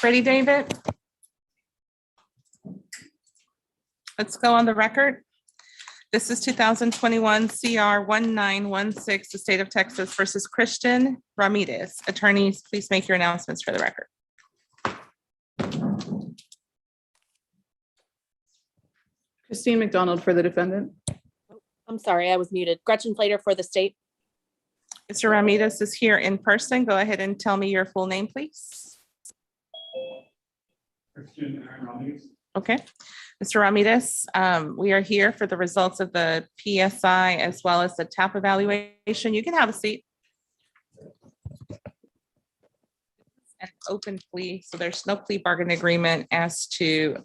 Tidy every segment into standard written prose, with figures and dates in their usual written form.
Ready, David? Let's go on the record. This is 2021 CR 1916, the state of Texas versus Christian Ramirez. Attorneys, please make your announcements for the record. Christine McDonald for the defendant. I'm sorry, I was muted. Gretchen Flater for the state. Mr. Ramirez is here in person. Go ahead and tell me your full name, please. Okay. Mr. Ramirez, we are here for the results of the PSI as well as the TAP evaluation. You can have a seat. An open plea, so there's no plea bargain agreement as to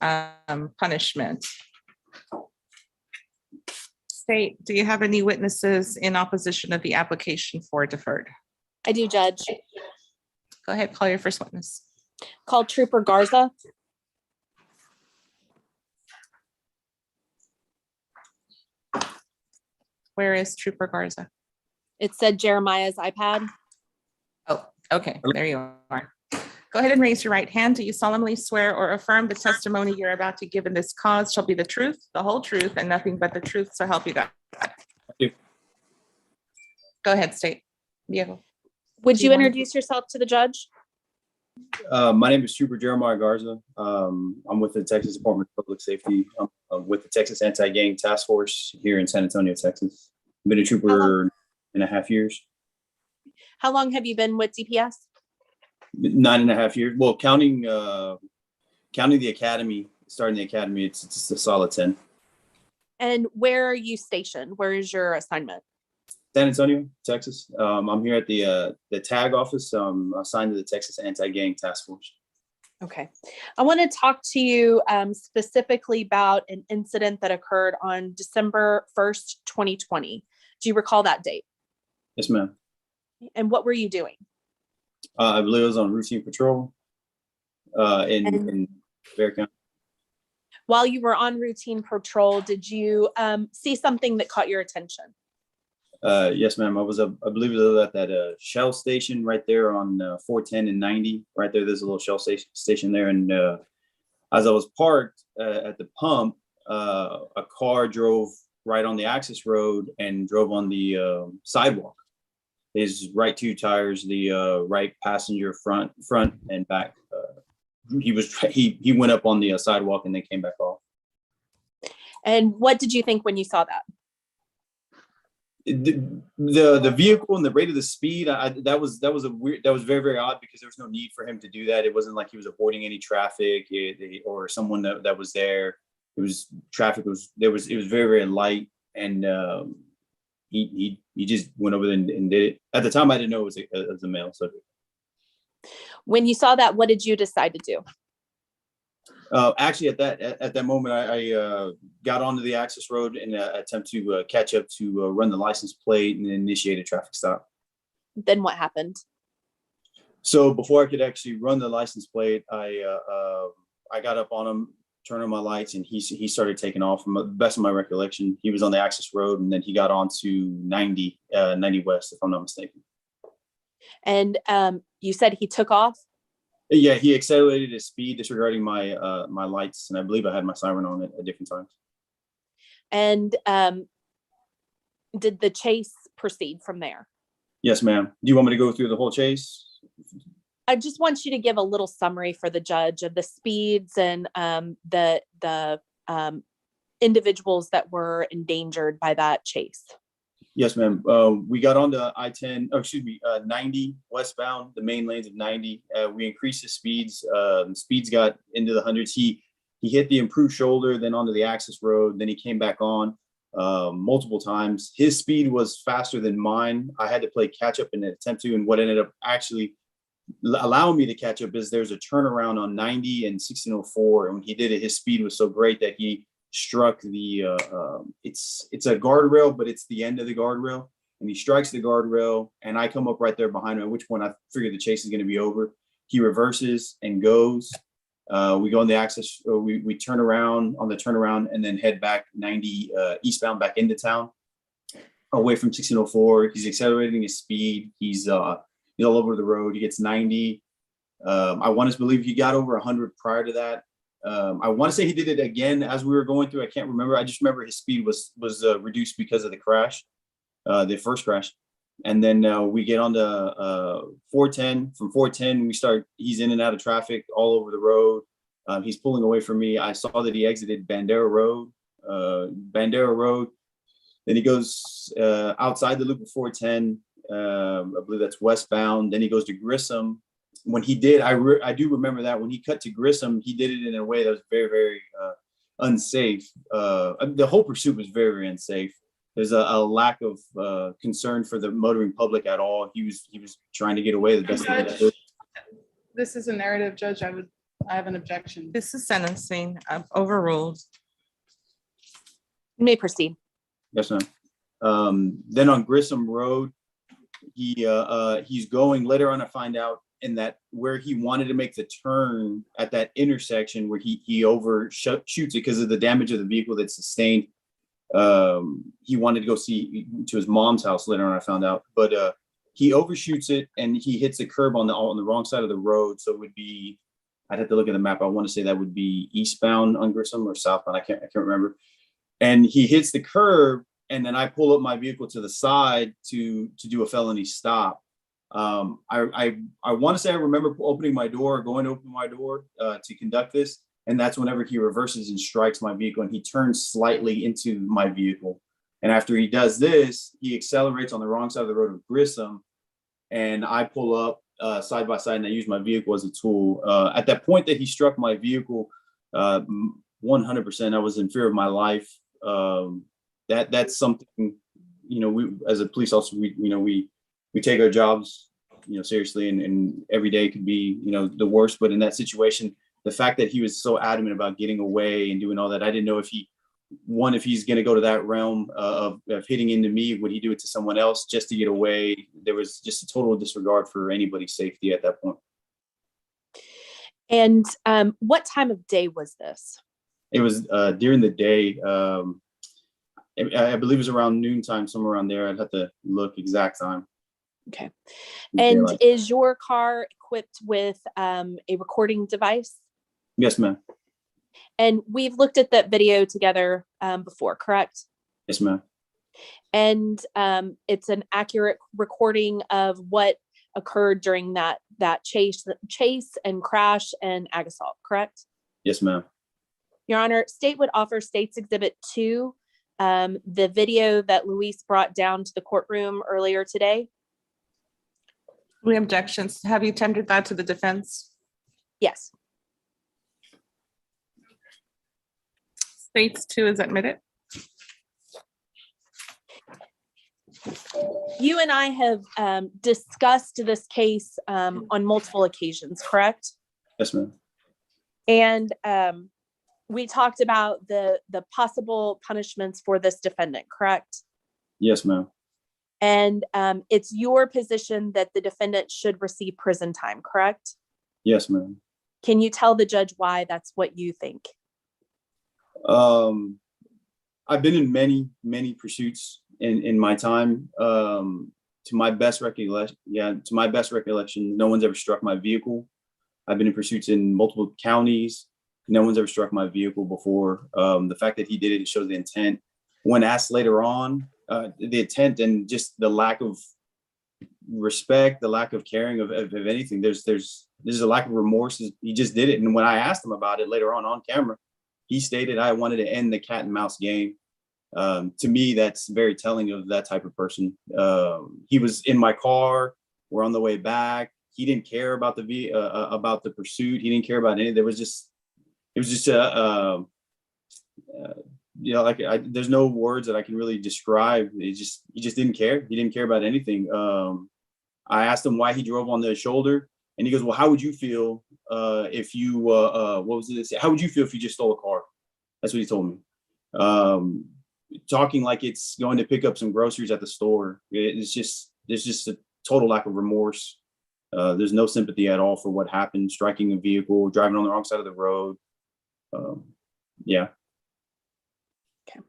punishment. State, do you have any witnesses in opposition of the application for deferred? I do, Judge. Go ahead, call your first witness. Call Trooper Garza. Where is Trooper Garza? It said Jeremiah's iPad. Oh, okay, there you are. Go ahead and raise your right hand. Do you solemnly swear or affirm the testimony you're about to give in this cause shall be the truth, the whole truth, and nothing but the truth, so help you God? do. Go ahead, state. Diego. Would you introduce yourself to the judge? My name is Trooper Jeremiah Garza. I'm with the Texas Department of Public Safety. I'm with the Texas Anti-Gang Task Force here in San Antonio, Texas. I've been a trooper 9.5 years. How long have you been with DPS? 9.5 years. Well, counting the academy, starting the academy, it's a solid 10. And where are you stationed? Where is your assignment? San Antonio, Texas. I'm here at the TAG office. Assigned to the Texas Anti-Gang Task Force. Okay. I want to talk to you specifically about an incident that occurred on December 1st, 2020. Do you recall that date? Yes, ma'am. And what were you doing? I believe I was on routine patrol in Bear County. While you were on routine patrol, did you see something that caught your attention? Yes, ma'am. I believe it was at that Shell station right there on 410 and 90. Right there, there's a little Shell station there. And as I was parked at the pump, a car drove right on the access road and drove on the sidewalk. His right two tires, the right passenger front and back. He went up on the sidewalk and then came back off. And what did you think when you saw that? The vehicle and the rate of the speed, that was very, very odd because there was no need for him to do that. It wasn't like he was avoiding any traffic or someone that was there. It was very, very light, and he just went over there and did it. At the time, I didn't know it was a male subject. When you saw that, what did you decide to do? Actually, at that moment, I got onto the access road in an attempt to catch up to run the license plate and initiate a traffic stop. Then what happened? So before I could actually run the license plate, I got up on him, turned on my lights, and he started taking off. From the best of my recollection, he was on the access road, and then he got onto 90 West, if I'm not mistaken. And you said he took off? Yeah, he accelerated his speed, disregarding my my lights, and I believe I had my siren on at different times. And did the chase proceed from there? Yes, ma'am. Do you want me to go through the whole chase? I just want you to give a little summary for the judge of the speeds and the individuals that were endangered by that chase. Yes, ma'am. We got on the I-10, 90 westbound, the main lanes of 90. We increased his speeds. Speeds got into the hundreds. He hit the improved shoulder, then onto the access road. Then he came back on multiple times. His speed was faster than mine. I had to play catch up in an attempt to, and what ended up actually allowing me to catch up is there's a turnaround on 90 and 1604. And when he did it, his speed was so great that he struck the it's a guardrail, but it's the end of the guardrail, and he strikes the guardrail, and I come up right there behind him, at which point I figured the chase is going to be over. He reverses and goes. We go on the access, we turn around on the turnaround and then head back 90 eastbound back into town, away from 1604. He's accelerating his speed. He's all over the road. He gets 90. I want to believe he got over 100 prior to that. I want to say he did it again as we were going through. I can't remember. I just remember his speed was reduced because of the crash, the first crash. And then we get on to 410. From 410, he's in and out of traffic all over the road. He's pulling away from me. I saw that he exited Bandera Road. Then he goes outside the loop of 410. I believe that's westbound. Then he goes to Grissom. When he did, I do remember that when he cut to Grissom, he did it in a way that was very, very unsafe. The whole pursuit was very, very unsafe. There's a lack of concern for the motoring public at all. He was trying to get away the best that he could. This is a narrative, Judge. I have an objection. This is sentencing. Overruled. You may proceed. Yes, ma'am. Then on Grissom Road, he's going later on. I find out in that where he wanted to make the turn at that intersection where he overshoots it because of the damage of the vehicle that sustained. He wanted to go see to his mom's house later on. I found out, but he overshoots it and he hits the curb on the wrong side of the road. So it would be, I'd have to look at the map. I want to say that would be eastbound on Grissom or southbound. I can't remember. And he hits the curb, and then I pull up my vehicle to the side to do a felony stop. I want to say I remember going to open my door to conduct this, and that's whenever he reverses and strikes my vehicle, and he turns slightly into my vehicle. And after he does this, he accelerates on the wrong side of the road of Grissom, and I pull up side by side, and I use my vehicle as a tool. At that point that he struck my vehicle, 100%, I was in fear of my life. That's something, we as a police officer, we take our jobs, seriously, and every day could be, the worst. But in that situation, the fact that he was so adamant about getting away and doing all that, I didn't know if he's going to go to that realm of hitting into me. Would he do it to someone else just to get away? There was just a total disregard for anybody's safety at that point. And what time of day was this? It was during the day. I believe it was around noontime, somewhere around there. I'd have to look exact time. Okay. And is your car equipped with a recording device? Yes, ma'am. And we've looked at that video together before, correct? Yes, ma'am. And it's an accurate recording of what occurred during that chase and crash and ag assault, correct? Yes, ma'am. Your Honor, state would offer State's Exhibit 2, the video that Luis brought down to the courtroom earlier today. Any objections? Have you tendered that to the defense? Yes. States 2 is admitted. You and I have discussed this case on multiple occasions, correct? Yes, ma'am. And we talked about the possible punishments for this defendant, correct? Yes, ma'am. And it's your position that the defendant should receive prison time, correct? Yes, ma'am. Can you tell the judge why that's what you think? I've been in many pursuits in my time. To my best recollection, no one's ever struck my vehicle. I've been in pursuits in multiple counties. No one's ever struck my vehicle before. The fact that he did it shows the intent. When asked later on, the intent and just the lack of respect, the lack of caring of anything. There's a lack of remorse. He just did it. And when I asked him about it later on camera, he stated, I wanted to end the cat and mouse game. To me, that's very telling of that type of person. He was in my car. We're on the way back. He didn't care about the pursuit. He didn't care about anything. It was just there's no words that I can really describe. He just didn't care. He didn't care about anything. I asked him why he drove on the shoulder, and he goes, well, how would you feel if you, what was it? How would you feel if you just stole a car? That's what he told me. Talking like it's going to pick up some groceries at the store. There's just a total lack of remorse. There's no sympathy at all for what happened, striking a vehicle, driving on the wrong side of the road. Yeah. Okay.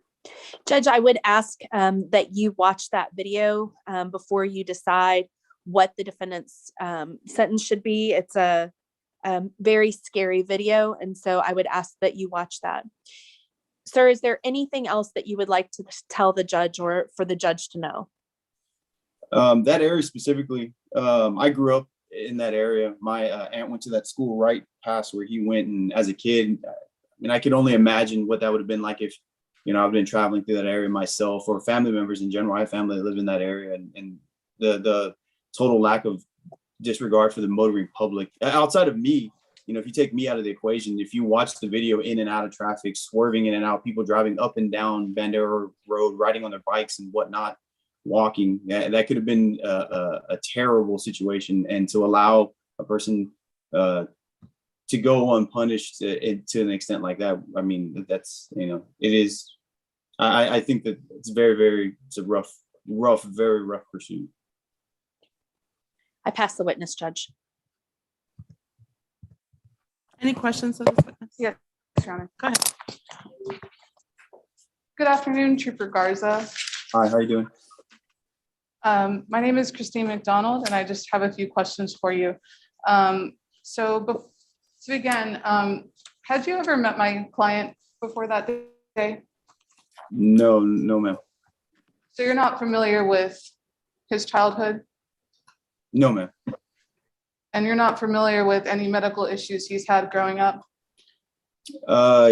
Judge, I would ask that you watch that video before you decide what the defendant's sentence should be. It's a Very scary video. And so I would ask that you watch that. Sir, is there anything else that you would like to tell the judge or for the judge to know? That area specifically, I grew up in that area. My aunt went to that school right past where he went. And as a kid, I could only imagine what that would have been like if, I've been traveling through that area myself, or family members in general. I have family that live in that area, and the total lack of disregard for the motoring public outside of me. If you take me out of the equation, if you watch the video in and out of traffic, swerving in and out, people driving up and down Bandera Road, riding on their bikes and whatnot, walking, that could have been a terrible situation. And to allow a person to go unpunished to an extent like that, that's, it is, I think that it's it's a very rough pursuit. I pass the witness, Judge. Any questions of this witness? Yes, Your Honor. Go ahead. Good afternoon, Trooper Garza. Hi, how are you doing? My name is Christine McDonald, and I just have a few questions for you. To begin, had you ever met my client before that day? No, ma'am. So you're not familiar with his childhood, No, ma'am. and you're not familiar with any medical issues he's had growing up?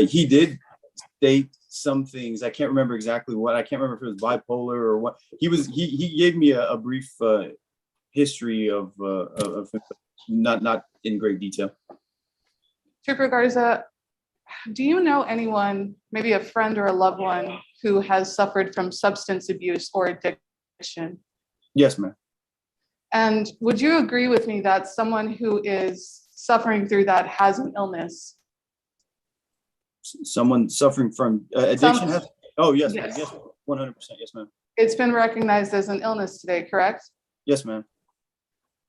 He did state some things. I can't remember exactly what. I can't remember if it was bipolar or what. He gave me a brief history of not in great detail. Trooper Garza, do you know anyone, maybe a friend or a loved one, who has suffered from substance abuse or addiction? Yes, ma'am. And would you agree with me that someone who is suffering through that has an illness? Someone suffering from addiction has? Oh, yes, Yes. yes, 100%. Yes, ma'am. It's been recognized as an illness today, correct? Yes, ma'am.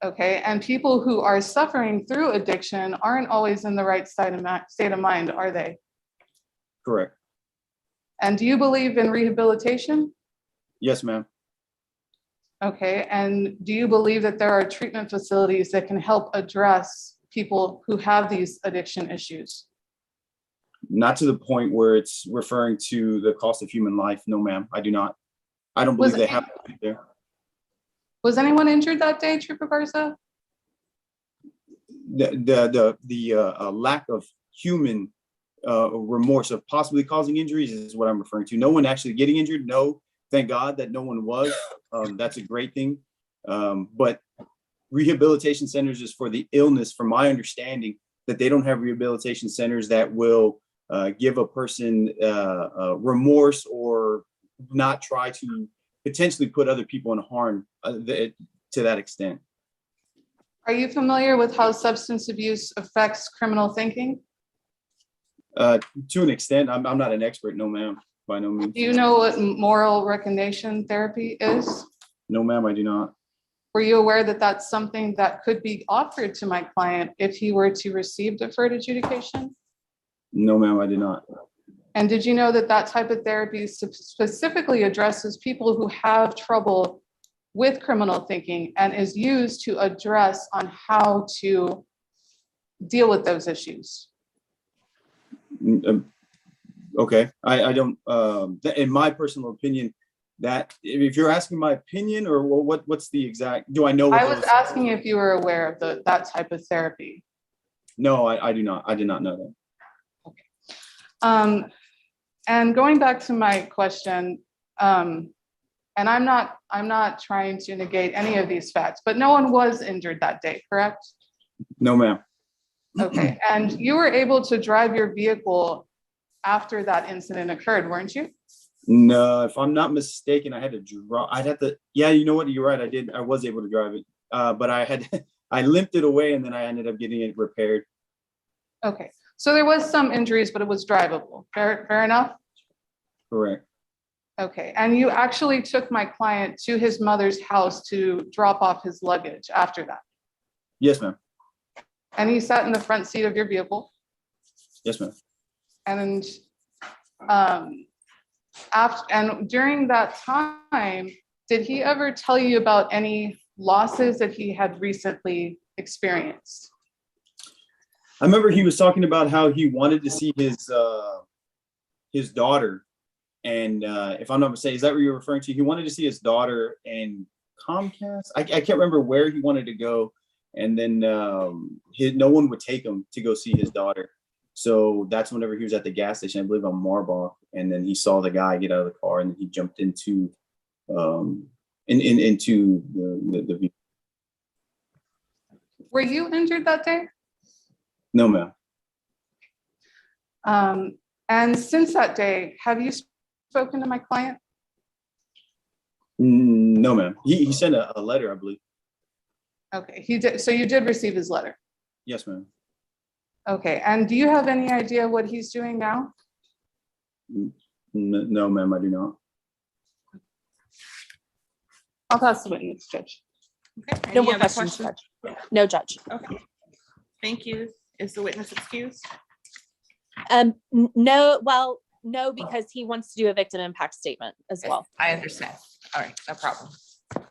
Okay, and people who are suffering through addiction aren't always in the right state of mind, are they? Correct. And do you believe in rehabilitation? Yes, ma'am. Okay, and do you believe that there are treatment facilities that can help address people who have these addiction issues? Not to the point where it's referring to the cost of human life. No, ma'am. I do not. I don't believe they have to be there. Was anyone injured that day, Trooper Garza? The lack of human remorse of possibly causing injuries is what I'm referring to. No one actually getting injured. No, thank God that no one was. That's a great thing. But rehabilitation centers is for the illness, from my understanding, that they don't have rehabilitation centers that will give a person remorse or not try to potentially put other people in harm to that extent. Are you familiar with how substance abuse affects criminal thinking? To an extent. I'm not an expert. No, ma'am. By no means. Do you know what moral recognition therapy is? No, ma'am, I do not. Were you aware that that's something that could be offered to my client if he were to receive deferred adjudication? No, ma'am, I did not. And did you know that that type of therapy specifically addresses people who have trouble with criminal thinking and is used to address on how to deal with those issues? Okay, I don't, in my personal opinion, that if you're asking my opinion or what's the exact, do I know? I was asking if you were aware of that type of therapy. No, I do not. I did not know that. And going back to my question, and I'm not trying to negate any of these facts, but no one was injured that day, correct? No, ma'am. Okay, and you were able to drive your vehicle after that incident occurred, weren't you? No, if I'm not mistaken, yeah, you know what? You're right. I was able to drive it. But I limped it away and then I ended up getting it repaired. Okay, so there was some injuries, but it was drivable. Fair enough? Correct. Okay, and you actually took my client to his mother's house to drop off his luggage after that? Yes, ma'am. And he sat in the front seat of your vehicle? Yes, ma'am. And and during that time, did he ever tell you about any losses that he had recently experienced? I remember he was talking about how he wanted to see his daughter. And if I'm not mistaken, is that what you're referring to? He wanted to see his daughter and Comcast. I can't remember where he wanted to go. And then no one would take him to go see his daughter. So that's whenever he was at the gas station, I believe on Marbach. And then he saw the guy get out of the car and he jumped into into the vehicle. Were you injured that day? No, ma'am. And since that day, have you spoken to my client? No, ma'am. He sent a letter, I believe. Okay, he did. So you did receive his letter. Yes, ma'am. Okay, and do you have any idea what he's doing now? No, ma'am, I do not. I'll pass the witness, Judge. Okay, No any more other questions, questions? Judge. No, Judge. Okay, thank you. Is the witness excused? No, well, no, because he wants to do a victim impact statement as well. I understand. All right, no problem. Okay,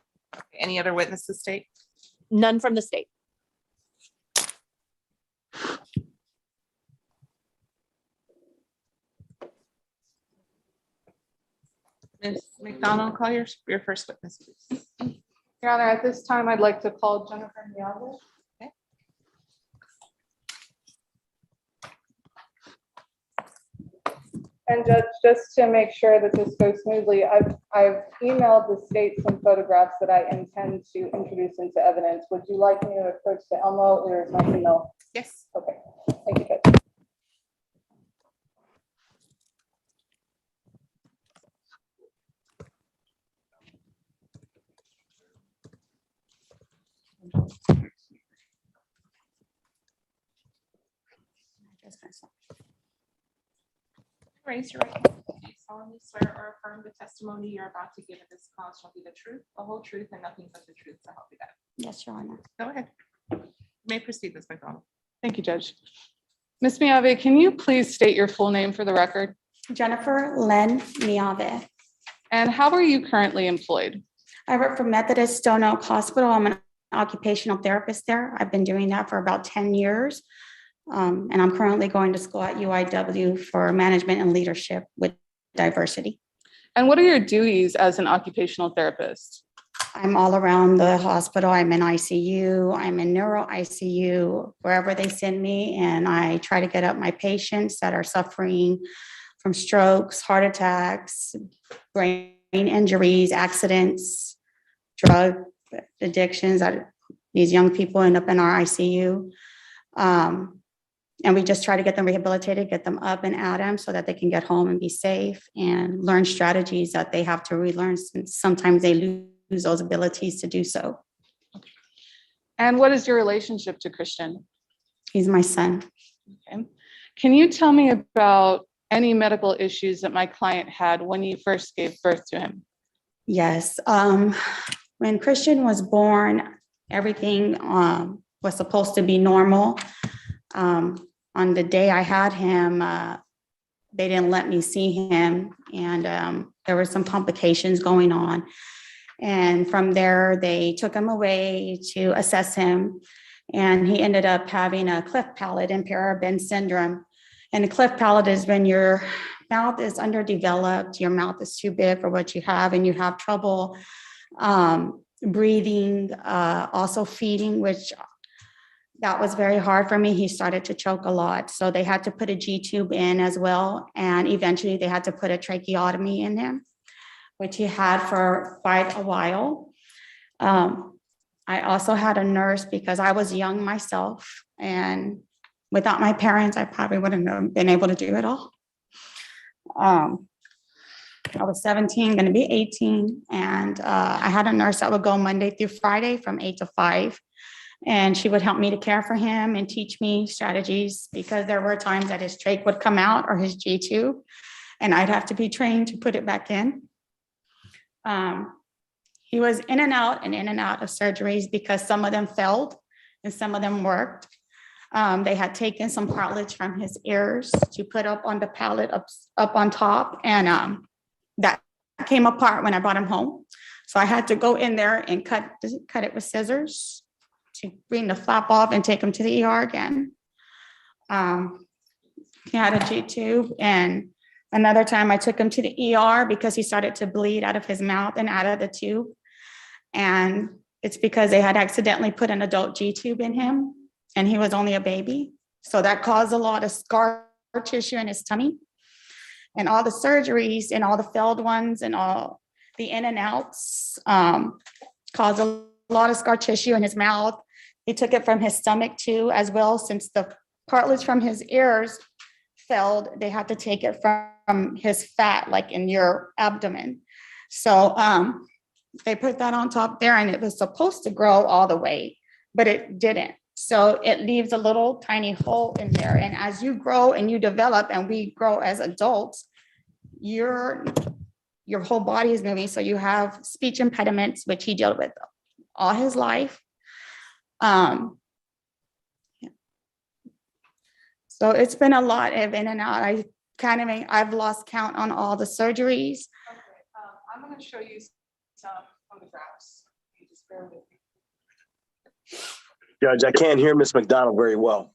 any other witnesses state? None from the state. Ms. McDonald, call your first witness, please. Your Honor, at this time, I'd like to call Jennifer Meza. Okay. And Judge, just to make sure that this goes smoothly, I've emailed the state some photographs that I intend to introduce into evidence. Would you like me to approach to Elmo or is my email? Yes. Okay, thank you, Judge. Raise your right hand. Do you solemnly swear or affirm the testimony you're about to give in this call shall be the truth, the whole truth, and nothing but the truth to help you God? Yes, Your Honor. Go ahead. You may proceed, Ms. McDonald. Thank you, Judge. Ms. Miave, can you please state your full name for the record? Jennifer Len Miave. And how are you currently employed? I work for Methodist Stone Oak Hospital. I'm an occupational therapist there. I've been doing that for about 10 years. And I'm currently going to school at UIW for management and leadership with diversity. And what are your duties as an occupational therapist? I'm all around the hospital. I'm in ICU, I'm in neuro ICU, wherever they send me. And I try to get up my patients that are suffering from strokes, heart attacks, brain injuries, accidents, drug addictions. These young people end up in our ICU. And we just try to get them rehabilitated, get them up and at them so that they can get home and be safe and learn strategies that they have to relearn since sometimes they lose those abilities to do so. And what is your relationship to Christian? He's my son. Okay. Can you tell me about any medical issues that my client had when you first gave birth to him? Yes. When Christian was born, everything was supposed to be normal. On the day I had him, they didn't let me see him, and there were some complications going on. And from there, they took him away to assess him, and he ended up having a cleft palate and parabens syndrome. And the cleft palate is when your mouth is underdeveloped, your mouth is too big for what you have, and you have trouble breathing, also feeding, which that was very hard for me. He started to choke a lot. So they had to put a G tube in as well. And eventually they had to put a tracheotomy in him, which he had for quite a while. I also had a nurse because I was young myself. And without my parents, I probably wouldn't have been able to do it all. I was 17, going to be 18. And I had a nurse that would go Monday through Friday from 8 to 5. And she would help me to care for him and teach me strategies because there were times that his trach would come out or his G tube, and I'd have to be trained to put it back in. He was in and out of surgeries because some of them failed and some of them worked. They had taken some cartilage from his ears to put up on the palate up on top, and that came apart when I brought him home. So I had to go in there and cut it with scissors to bring the flap off and take him to the ER again. He had a G tube, and another time I took him to the ER because he started to bleed out of his mouth and out of the tube. And it's because they had accidentally put an adult G tube in him, and he was only a baby. So that caused a lot of scar tissue in his tummy. And all the surgeries and all the failed ones and all the in and outs caused a lot of scar tissue in his mouth. He took it from his stomach too, as well, since the cartilage from his ears failed. They had to take it from his fat, like in your abdomen. So they put that on top there, and it was supposed to grow all the way, but it didn't. So it leaves a little tiny hole in there. And as you grow and you develop, and we grow as adults, your whole body is moving. So you have speech impediments, which he dealt with all his life. Yeah. So it's been a lot of in and out. I've lost count on all the surgeries. Okay, I'm going to show you some photographs. You just bear with me. Judge, I can't hear Miss McDonald very well.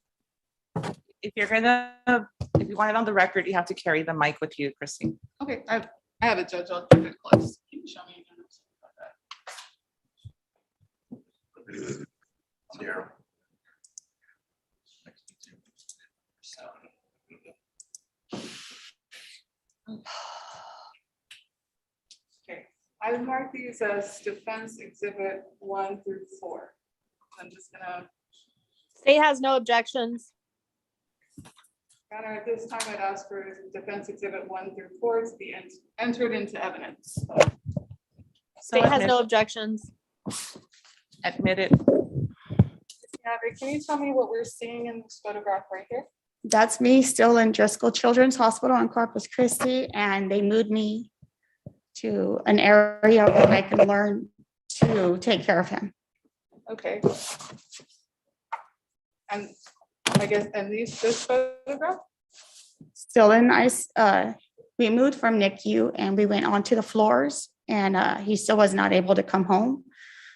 If you want it on the record, you have to carry the mic with you, Christine. Okay, I have it, Judge. I'll keep it close. Can you show me again? Zero. Okay, I've marked these as defense exhibit 1 through 4. I'm just gonna, State has no objections. Your Honor, at this time, I'd ask for defense exhibit 1 through 4 to be entered into evidence. So State has no objections. admitted. Yeah, but can you tell me what we're seeing in this photograph right here? That's me still in Driscoll Children's Hospital in Corpus Christi, and they moved me to an area where I can learn to take care of him. Okay. And I guess, and this photograph? Still in ICE, we moved from NICU and we went onto the floors, and he still was not able to come home.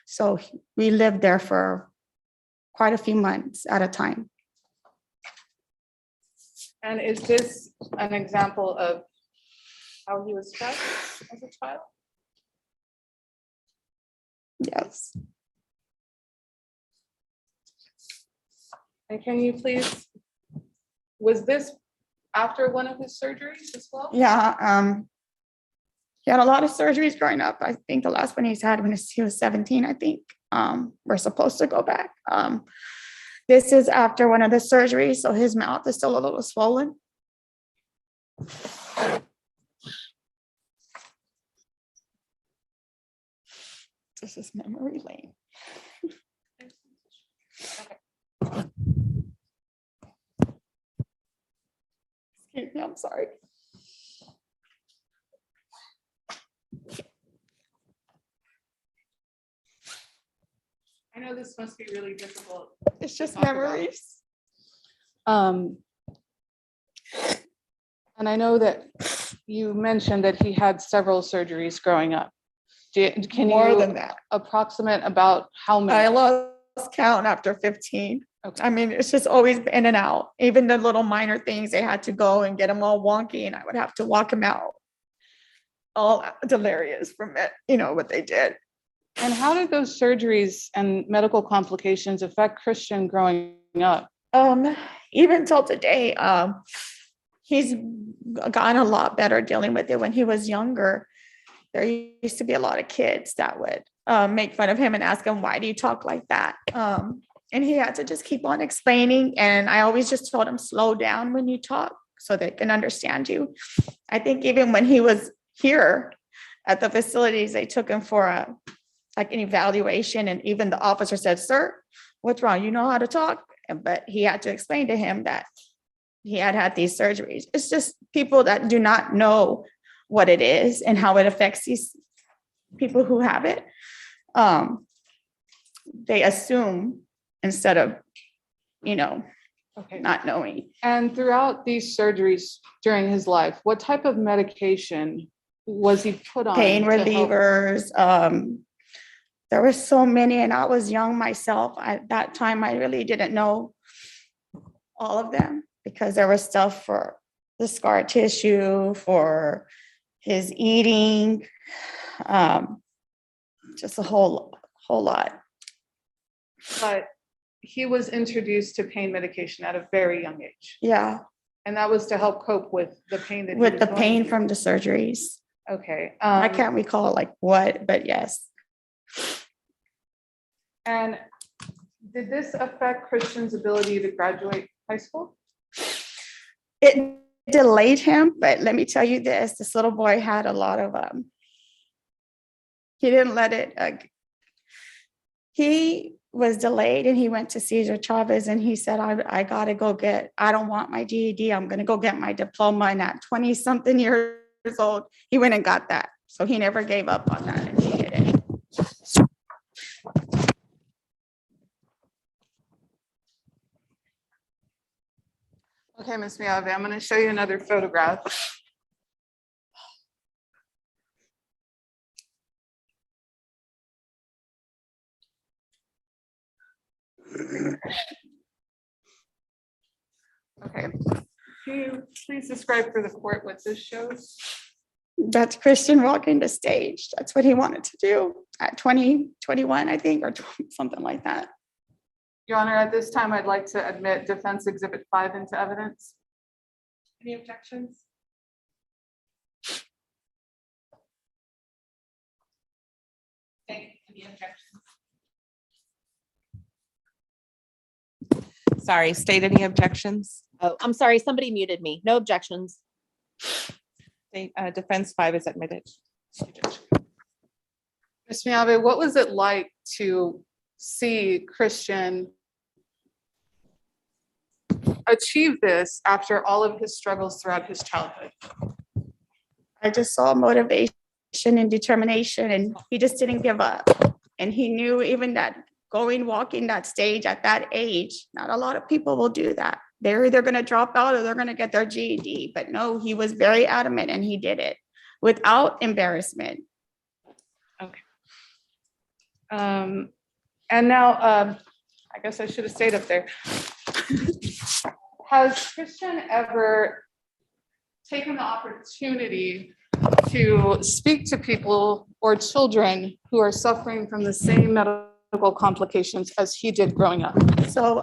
So we lived there for quite a few months at a time. And is this an example of how he was fed as a child? Yes. And can you please, was this after one of his surgeries as well? Yeah. He had a lot of surgeries growing up. I think the last one he's had when he was 17, I think. We're supposed to go back. This is after one of the surgeries, so his mouth is still a little swollen. This is memory lane. Excuse me, I'm sorry. I know this must be really difficult. It's just talk about. memories. And I know that you mentioned that he had several surgeries growing up. Can More you than that. approximate about how I many? lost count after 15. Okay. I mean, it's just always in and out. Even the little minor things, they had to go and get them all wonky, and I would have to walk him out. All delirious from it, what they did. And how did those surgeries and medical complications affect Christian growing up? Even till today, he's gotten a lot better dealing with it. When he was younger, there used to be a lot of kids that would make fun of him and ask him, why do you talk like that? And he had to just keep on explaining. And I always just told him, slow down when you talk so they can understand you. I think even when he was here at the facilities, they took him for an evaluation. And even the officer said, sir, what's wrong? You know how to talk? But he had to explain to him that he had these surgeries. It's just people that do not know what it is and how it affects these people who have it. They assume instead of, Okay. not knowing. And throughout these surgeries during his life, what type of medication was he put on? Pain to help? relievers. There were so many, and I was young myself. At that time, I really didn't know all of them. because there was stuff for the scar tissue, for his eating, just a whole lot. But he was introduced to pain medication at a very young age. Yeah, And that was to help cope with the pain that he with was the going pain through. from the surgeries. Okay. I can't recall like what, but yes. And did this affect Christian's ability to graduate high school? It delayed him, but let me tell you this little boy had a lot of, he didn't let it, he was delayed and he went to Cesar Chavez and he said, I gotta go I don't want my GED, I'm gonna go get my diploma. And at 20 something years old, he went and got that. So he never gave up on that and he did it. Okay, Ms. Miave, I'm going to show you another photograph. Okay. Can you please describe for the court what this shows? That's Christian walking the stage. That's what he wanted to do at 20, 21, I think, or something like that. Your Honor, at this time, I'd like to admit Defense Exhibit 5 into evidence. Any objections? Any objections? Sorry, state any objections? Oh, I'm sorry, somebody muted me. No objections. State, Defense 5 is admitted. Ms. Miave, what was it like to see Christian achieve this after all of his struggles throughout his childhood? I just saw motivation and determination, and he just didn't give up. And he knew even that walking that stage at that age, not a lot of people will do that. They're either going to drop out or they're going to get their GED. But no, he was very adamant and he did it without embarrassment. And now, I guess I should have stayed up there. Has Christian ever taken the opportunity to speak to people or children who are suffering from the same medical complications as he did growing up? So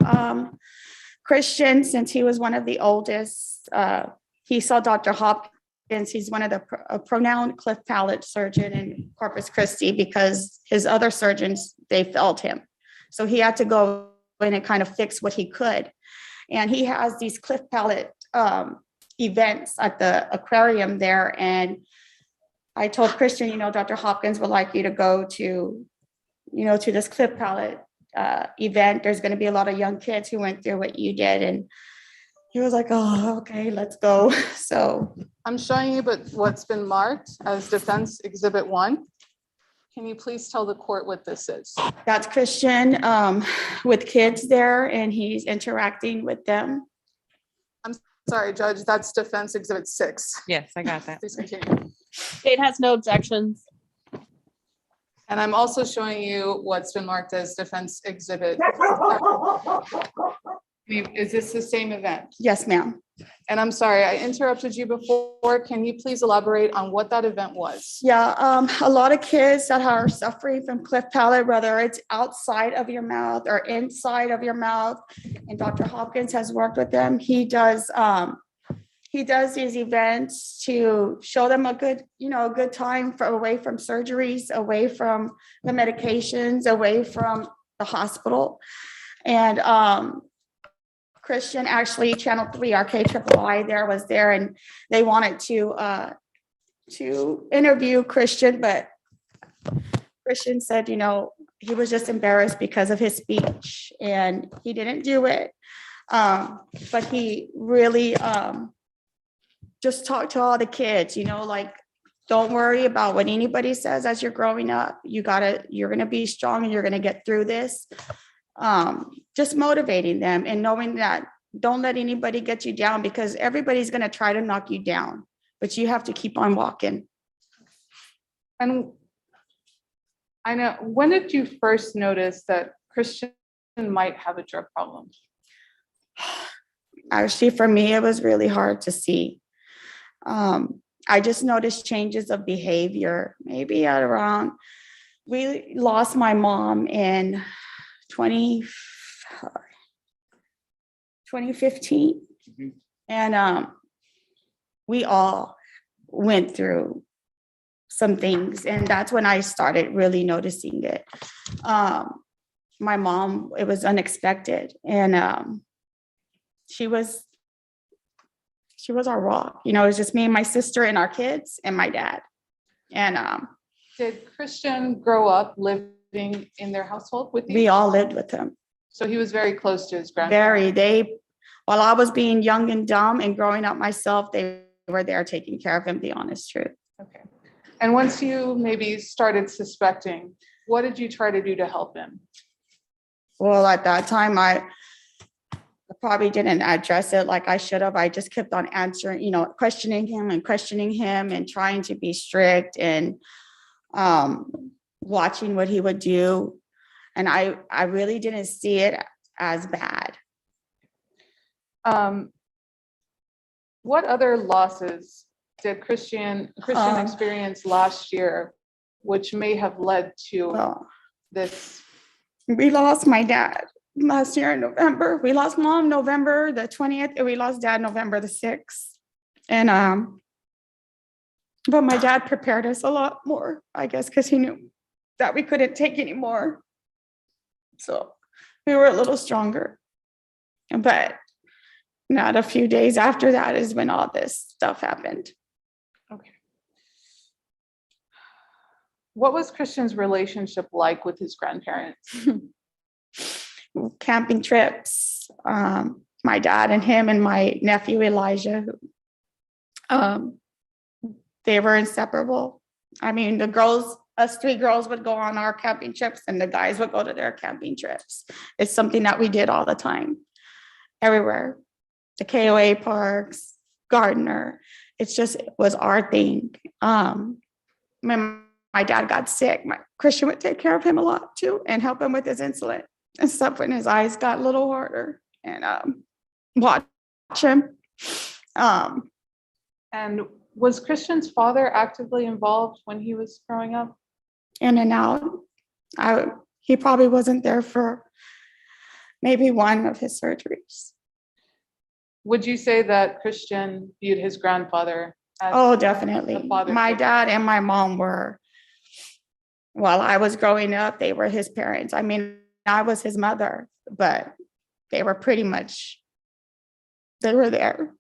Christian, since he was one of the oldest, he saw Dr. Hopkins. He's one of the renowned cleft palate surgeon in Corpus Christi, because his other surgeons, they failed him. So he had to go in and kind of fix what he could. And he has these cleft palate events at the aquarium there. And I told Christian, Dr. Hopkins would like you to go to, to this cleft palate event. There's going to be a lot of young kids who went through what you did. And he was like, oh, okay, let's go. So I'm showing you what's been marked as Defense Exhibit 1. Can you please tell the court what this is? that's Christian with kids there, and he's interacting with them. Sorry, Judge, that's Defense Exhibit 6. Yes, I got that. Please continue. State has no objections. And I'm also showing you what's been marked as Defense Exhibit. Is this the same event? Yes, ma'am. And I'm sorry, I interrupted you before. Can you please elaborate on what that event was? Yeah, a lot of kids that are suffering from cleft palate, whether it's outside of your mouth or inside of your mouth, and Dr. Hopkins has worked with them. He does these events to show them a good time away from surgeries, away from the medications, away from the hospital. And Christian, actually, Channel 3, RKIII there was there, and they wanted to interview Christian, but Christian said, he was just embarrassed because of his speech, and he didn't do it. But he really just talked to all the kids, don't worry about what anybody says as you're growing up. You're going to be strong and you're going to get through this. Just motivating them and knowing that don't let anybody get you down, because everybody's going to try to knock you down, but you have to keep on walking. And I know, when did you first notice that Christian might have a drug problem? Actually, for me, it was really hard to see. I just noticed changes of behavior, maybe at around, we lost my mom in 2015. Mhm. And we all went through some things, and that's when I started really noticing it. My mom, it was unexpected, and she was our rock. You know, it was just me and my sister and our kids and my dad. And Did Christian grow up living in their household with you? we all lived with him. So he was very close to his grandparents. While I was being young and dumb and growing up myself, they were there taking care of him, the honest truth. Okay. And once you maybe started suspecting, what did you try to do to help him? Well, at that time, I probably didn't address it like I should have. I just kept on answering, questioning him and trying to be strict and watching what he would do. And I really didn't see it as bad. What other losses did Christian experience last year, which may have led to Well, this? we lost my dad last year in November. We lost mom November the 20th, and we lost dad November the 6th. And but my dad prepared us a lot more, I guess, because he knew that we couldn't take anymore. So we were a little stronger. But not a few days after that is when all this stuff happened. Okay. What was Christian's relationship like with his grandparents? Camping trips. My dad and him and my nephew Elijah, they were inseparable. I mean, us three girls would go on our camping trips and the guys would go to their camping trips. It's something that we did all the time, everywhere. The KOA parks, Gardner. It was our thing. When my dad got sick, Christian would take care of him a lot too and help him with his insulin and stuff when his eyes got a little harder, and watch him. And was Christian's father actively involved when he was growing up? In and out. He probably wasn't there for maybe one of his surgeries. Would you say that Christian viewed his grandfather as Oh, definitely. the father My figure? dad and my mom were, while I was growing up, they were his parents. I mean, I was his mother, but they were they were there.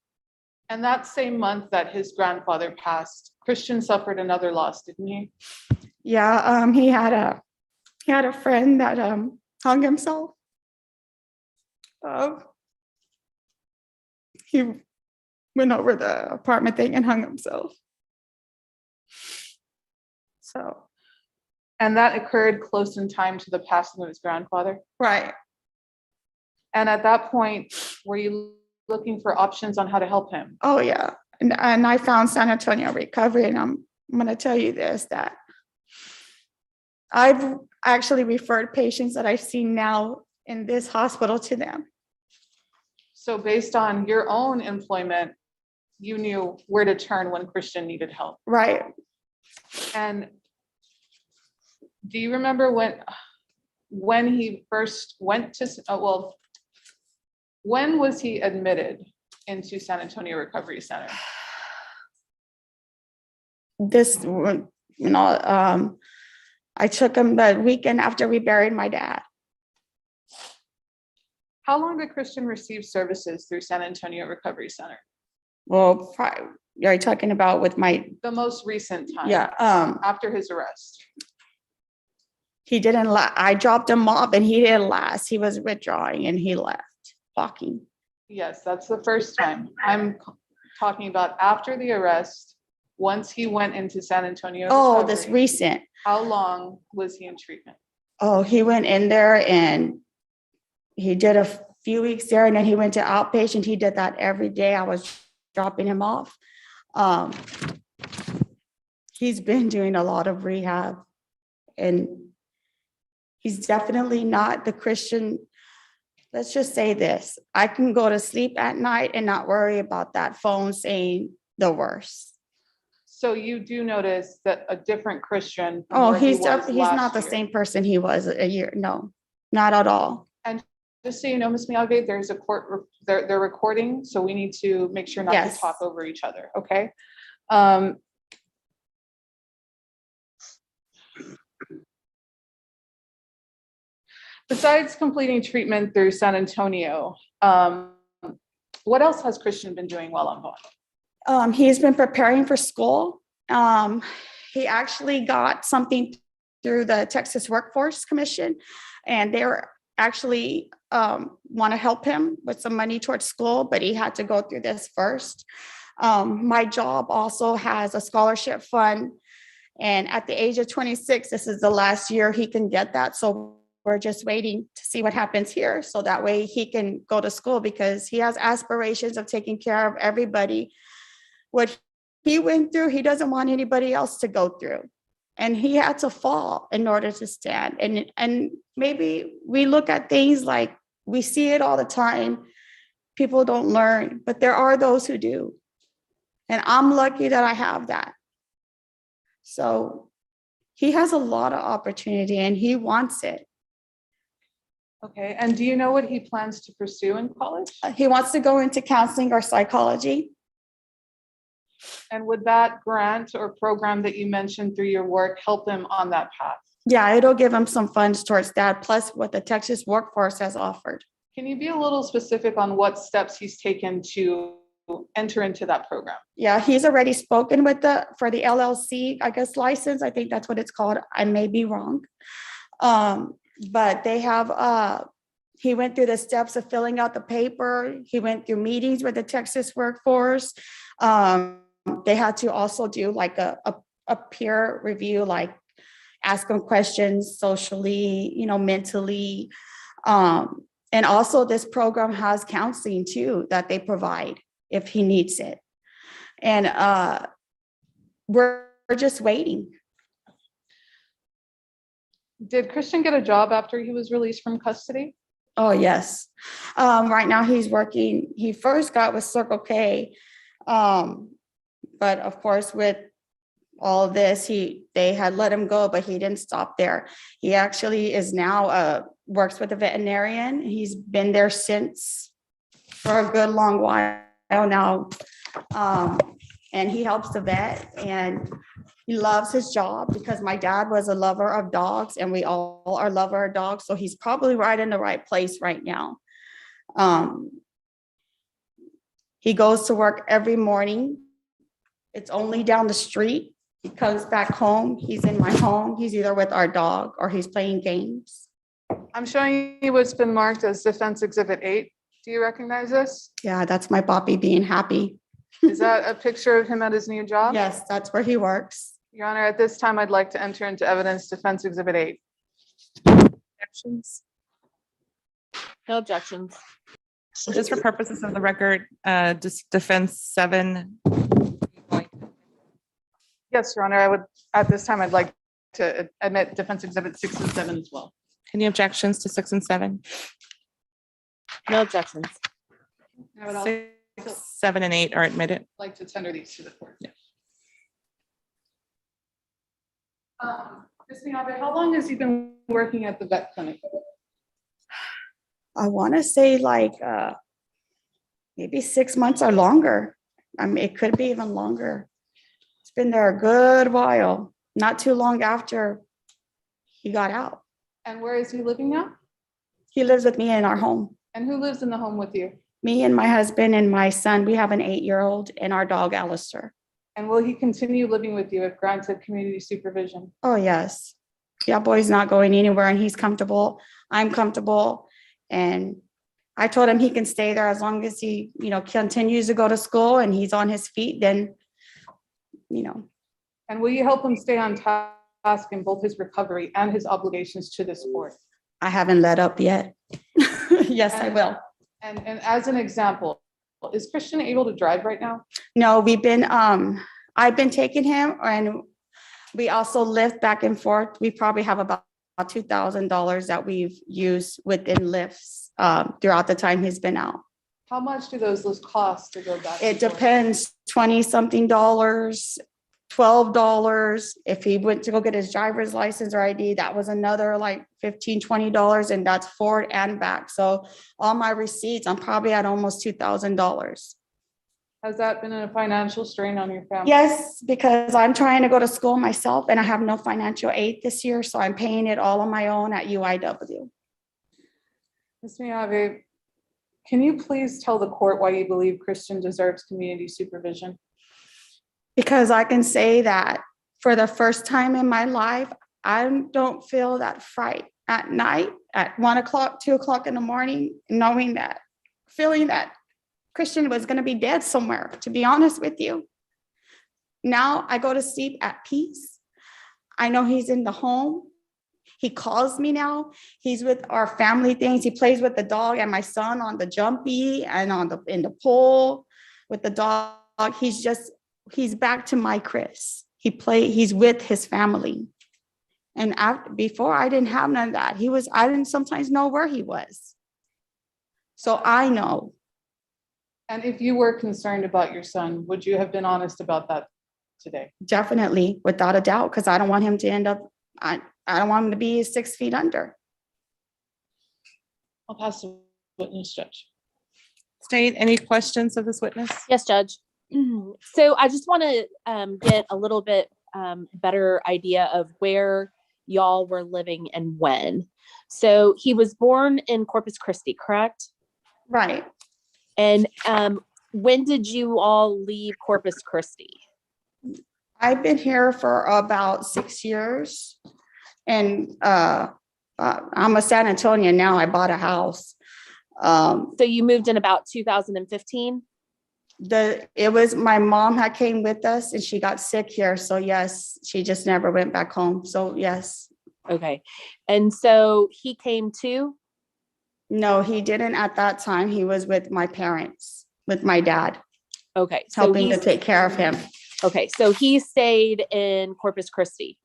And that same month that his grandfather passed, Christian suffered another loss, didn't he? Yeah, he had a friend that hung himself. He went over the apartment thing and hung himself. So, And that occurred close in time to the passing of his grandfather. right. And at that point, were you looking for options on how to help him? Oh, yeah. And I found San Antonio Recovery, and I'm going to tell you this, that I've actually referred patients that I've seen now in this hospital to them. So based on your own employment, you knew where to turn when Christian needed help. Right. And do you remember when he first went to, when was he admitted into San Antonio Recovery Center? I took him the weekend after we buried my dad. How long did Christian receive services through San Antonio Recovery Center? Well, you're talking about with my, The most recent time. yeah, After his arrest. he didn't I dropped him off and he didn't last. He was withdrawing and he left, walking. Yes, that's the first time. I'm talking about after the arrest, once he went into San Antonio. Oh, Recovery, this recent. how long was he in treatment? Oh, he went in there and he did a few weeks there, and then he went to outpatient. He did that every day. I was dropping him off. He's been doing a lot of rehab, and he's definitely not the Christian let's just say this, I can go to sleep at night and not worry about that phone saying the worst. So you do notice that a different Christian. from Oh, where he he's was not last the year. same person he was a year. No, not at all. Just so you know, Ms. Miyagi, there's a they're recording, so we need to make sure not to Yes. talk over each other, okay? Besides completing treatment through San Antonio, what else has Christian been doing while on bond? He's been preparing for school. He actually got something through the Texas Workforce Commission, and they're actually want to help him with some money towards school, but he had to go through this first. My job also has a scholarship fund, and at the age of 26, this is the last year he can get that. So we're just waiting to see what happens here, so that way he can go to school, because he has aspirations of taking care of everybody. What he went through, he doesn't want anybody else to go through. And he had to fall in order to stand. And maybe we look at things like we see it all the time. People don't learn, but there are those who do. And I'm lucky that I have that. So he has a lot of opportunity and he wants it. Okay, and do you know what he plans to pursue in college? He wants to go into counseling or psychology. And would that grant or program that you mentioned through your work help him on that path? Yeah, it'll give him some funds towards that, plus what the Texas Workforce has offered. Can you be a little specific on what steps he's taken to enter into that program? Yeah, he's already spoken with for the LLC, I guess, license. I think that's what it's called. I may be wrong. But they have, he went through the steps of filling out the paper. He went through meetings with the Texas Workforce. They had to also do like a peer review, like ask him questions socially, mentally. And also this program has counseling too, that they provide if he needs it. And we're just waiting. Did Christian get a job after he was released from custody? Oh, yes. Right now he's working, he first got with Circle K. But of course, with all this, they had let him go, but he didn't stop there. He actually is now works with a veterinarian. He's been there since for a good long while now. And he helps the vet, and he loves his job because my dad was a lover of dogs and we all are lover of dogs. So he's probably right in the right place right now. He goes to work every morning. It's only down the street. He comes back home. He's in my home. He's either with our dog or he's playing games. I'm showing you what's been marked as Defense Exhibit 8. Do you recognize this? Yeah, that's my Poppy being happy. Is that a picture of him at his new job? Yes, that's where he works. Your Honor, at this time, I'd like to enter into evidence Defense Exhibit 8. Objections? No objections. Just for purposes of the record, defense 7. Yes, Your Honor, I would, at this time, I'd like to admit Defense Exhibit 6 and 7 as well. Any objections to 6 and 7? No objections. I would also 6, 7, and 8 are admitted. like to tender these to the court. Yeah. Ms. Miyabe, how long has he been working at the vet clinic? I want to say like maybe 6 months or longer. I mean, it could be even longer. It's been there a good while, not too long after he got out. And where is he living now? He lives with me in our home. And who lives in the home with you? Me and my husband and my son. We have an 8-year-old and our dog Alistair. And will he continue living with you if granted community supervision? Oh, yes. Yeah, boy's not going anywhere and he's comfortable. I'm comfortable. And I told him he can stay there as long as he, continues to go to school and he's on his feet, then. And will you help him stay on task in both his recovery and his obligations to this court? I haven't let up yet. Yes, I will. And as an example, is Christian able to drive right now? No, I've been taking him and we also lift back and forth. We probably have about $2,000 that we've used within lifts. throughout the time he's been out. How much do those lists cost to go back? It and forth? depends, 20-something dollars, $12. If he went to go get his driver's license or ID, that was another like $15, $20, and that's forward and back. So all my receipts, I'm probably at almost $2,000. Has that been a financial strain on your family? Yes, because I'm trying to go to school myself and I have no financial aid this year, so I'm paying it all on my own at UIW. Ms. Miave, can you please tell the court why you believe Christian deserves community supervision? Because I can say that for the first time in my life, I don't feel that fright at night at 1 o'clock, 2 o'clock in the morning, knowing that, feeling that Christian was going to be dead somewhere, to be honest with you. Now I go to sleep at peace. I know he's in the home. He calls me now. He's with our family things. He plays with the dog and my son on the jumpy and in the pool with the dog. He's back to my Chris. He's with his family. And before I didn't have none of that. I didn't sometimes know where he was. So I know. And if you were concerned about your son, would you have been honest about that today? Definitely, without a doubt, because I don't want him to end up, I don't want him to be 6 feet under. I'll pass the witness, Judge. State, any questions of this witness? Yes, Judge. So I just want to get a little bit better idea of where y'all were living and when. So he was born in Corpus Christi, correct? Right. And when did you all leave Corpus Christi? I've been here for about 6 years. And I'm a San Antonio now. I bought a house. So you moved in about 2015? It was my mom had came with us and she got sick here. So yes, she just never went back home. So yes. Okay. And so he came too? No, he didn't at that time. He was with my parents, with my dad, Okay. So helping to take care of him. okay. So he stayed in Corpus Christi.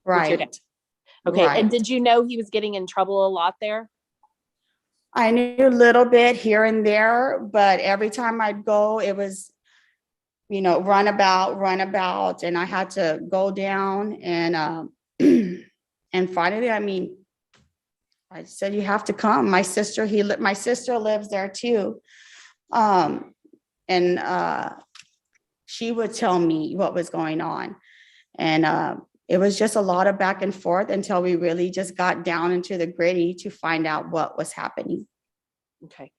with your Right. dad. Okay. Right. And did you know he was getting in trouble a lot there? I knew a little bit here and there, but every time I'd go, it was, run about, and I had to go down and and finally, I said, you have to come. My sister lives there too. And she would tell me what was going on. And it was just a lot of back and forth until we really just got down into the gritty to find out what was happening. Okay.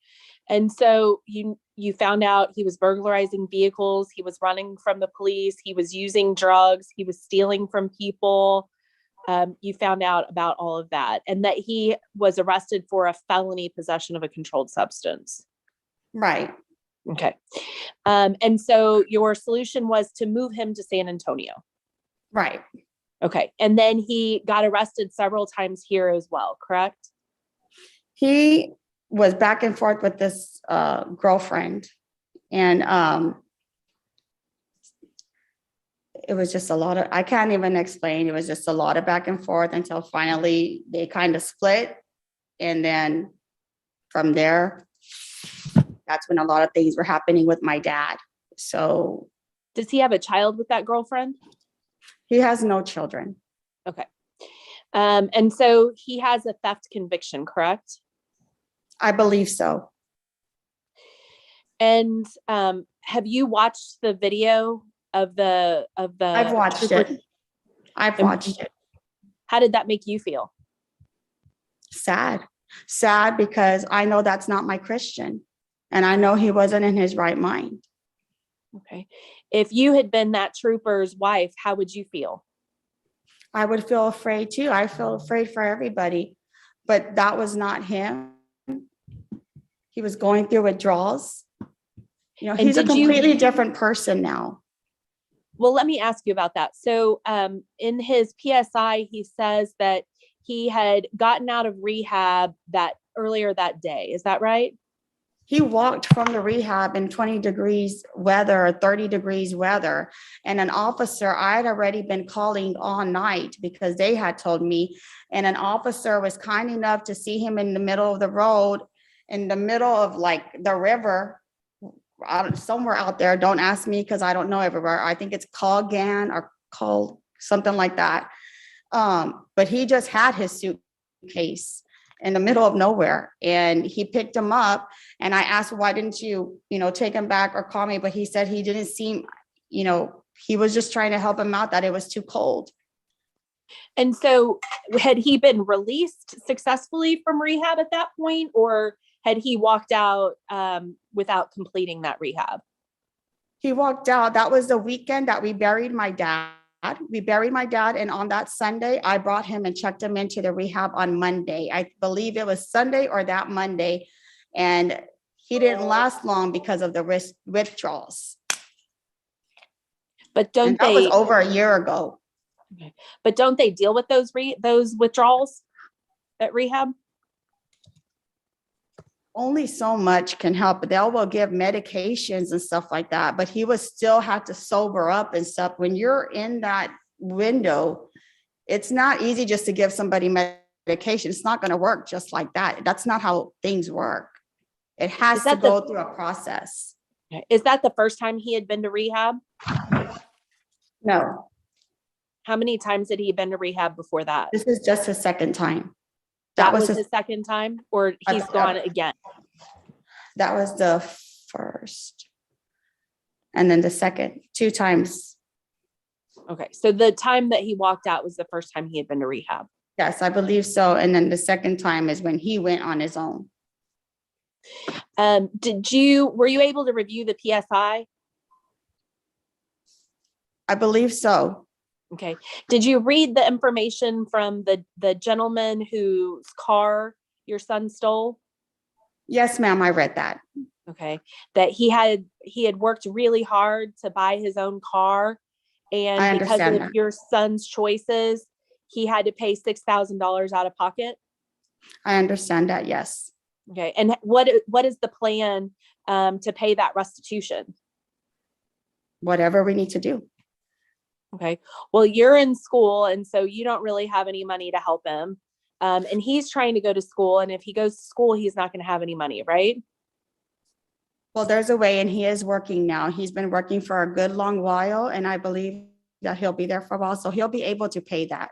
And so you found out he was burglarizing vehicles, he was running from the police, he was using drugs, he was stealing from people. You found out about all of that and that he was arrested for a felony possession of a controlled substance. Right. Okay. And so your solution was to move him to San Antonio. Right. Okay. And then he got arrested several times here as well, correct? He was back and forth with this girlfriend, and it was just a lot of, I can't even explain. It was just a lot of back and forth until finally they kind of split. And then from there, that's when a lot of things were happening with my dad. So Does he have a child with that girlfriend? he has no children. Okay. And so he has a theft conviction, correct? I believe so. And have you watched the video of the I've watched it. I've watched it. How did that make you feel? Sad because I know that's not my Christian, and I know he wasn't in his right mind. Okay. If you had been that trooper's wife, how would you feel? I would feel afraid too. I feel afraid for everybody, but that was not him. He was going through withdrawals. He's a completely different person now. Well, let me ask you about that. So in his PSI, he says that he had gotten out of rehab earlier that day. Is that right? He walked from the rehab in 20 degrees weather, 30 degrees weather. And an officer, I had already been calling all night because they had told me, and an officer was kind enough to see him in the middle of the road in the middle of like the river, somewhere out there. Don't ask me because I don't know everywhere. I think it's called Gan or called something like that. But he just had his suitcase in the middle of nowhere, and he picked him up, and I asked, why didn't you, take him back or call me? But he said he didn't seem, he was just trying to help him out, that it was too cold. And so had he been released successfully from rehab at that point, or had he walked out without completing that rehab? He walked out. That was the weekend that we buried my dad. And on that Sunday, I brought him and checked him into the rehab on Monday. I believe it was Sunday or that Monday. And he didn't last long because of the withdrawals. But And that was over a year ago. But don't they deal with those withdrawals at rehab? Only so much can help. They will give medications and stuff like that, but he was still had to sober up and stuff. When you're in that window, it's not easy just to give somebody medication. It's not going to work just like that. That's not how things work. It has to go through a process. Is that the first time he had been to rehab? No, How many times had he been to rehab before that? this is just his second time. That was his second time, or he's gone again? That was the first. And then the second, 2 times. Okay, so the time that he walked out was the first time he had been to rehab. Yes, I believe so. And then the second time is when he went on his own. Were you able to review the PSI? I believe so. Okay. Did you read the information from the gentleman whose car your son stole? Yes, ma'am, I read that. Okay. That he had worked really hard to buy his own car, I and because understand of that. your son's choices, he had to pay $6,000 out of pocket. I understand that, yes. Okay. And what is the plan to pay that restitution? Whatever we need to do. Okay. Well, you're in school, and so you don't really have any money to help him. And he's trying to go to school, and if he goes to school, he's not going to have any money, right? Well, there's a way, and he is working now. He's been working for a good long while, and I believe that he'll be there for a while, so he'll be able to pay that.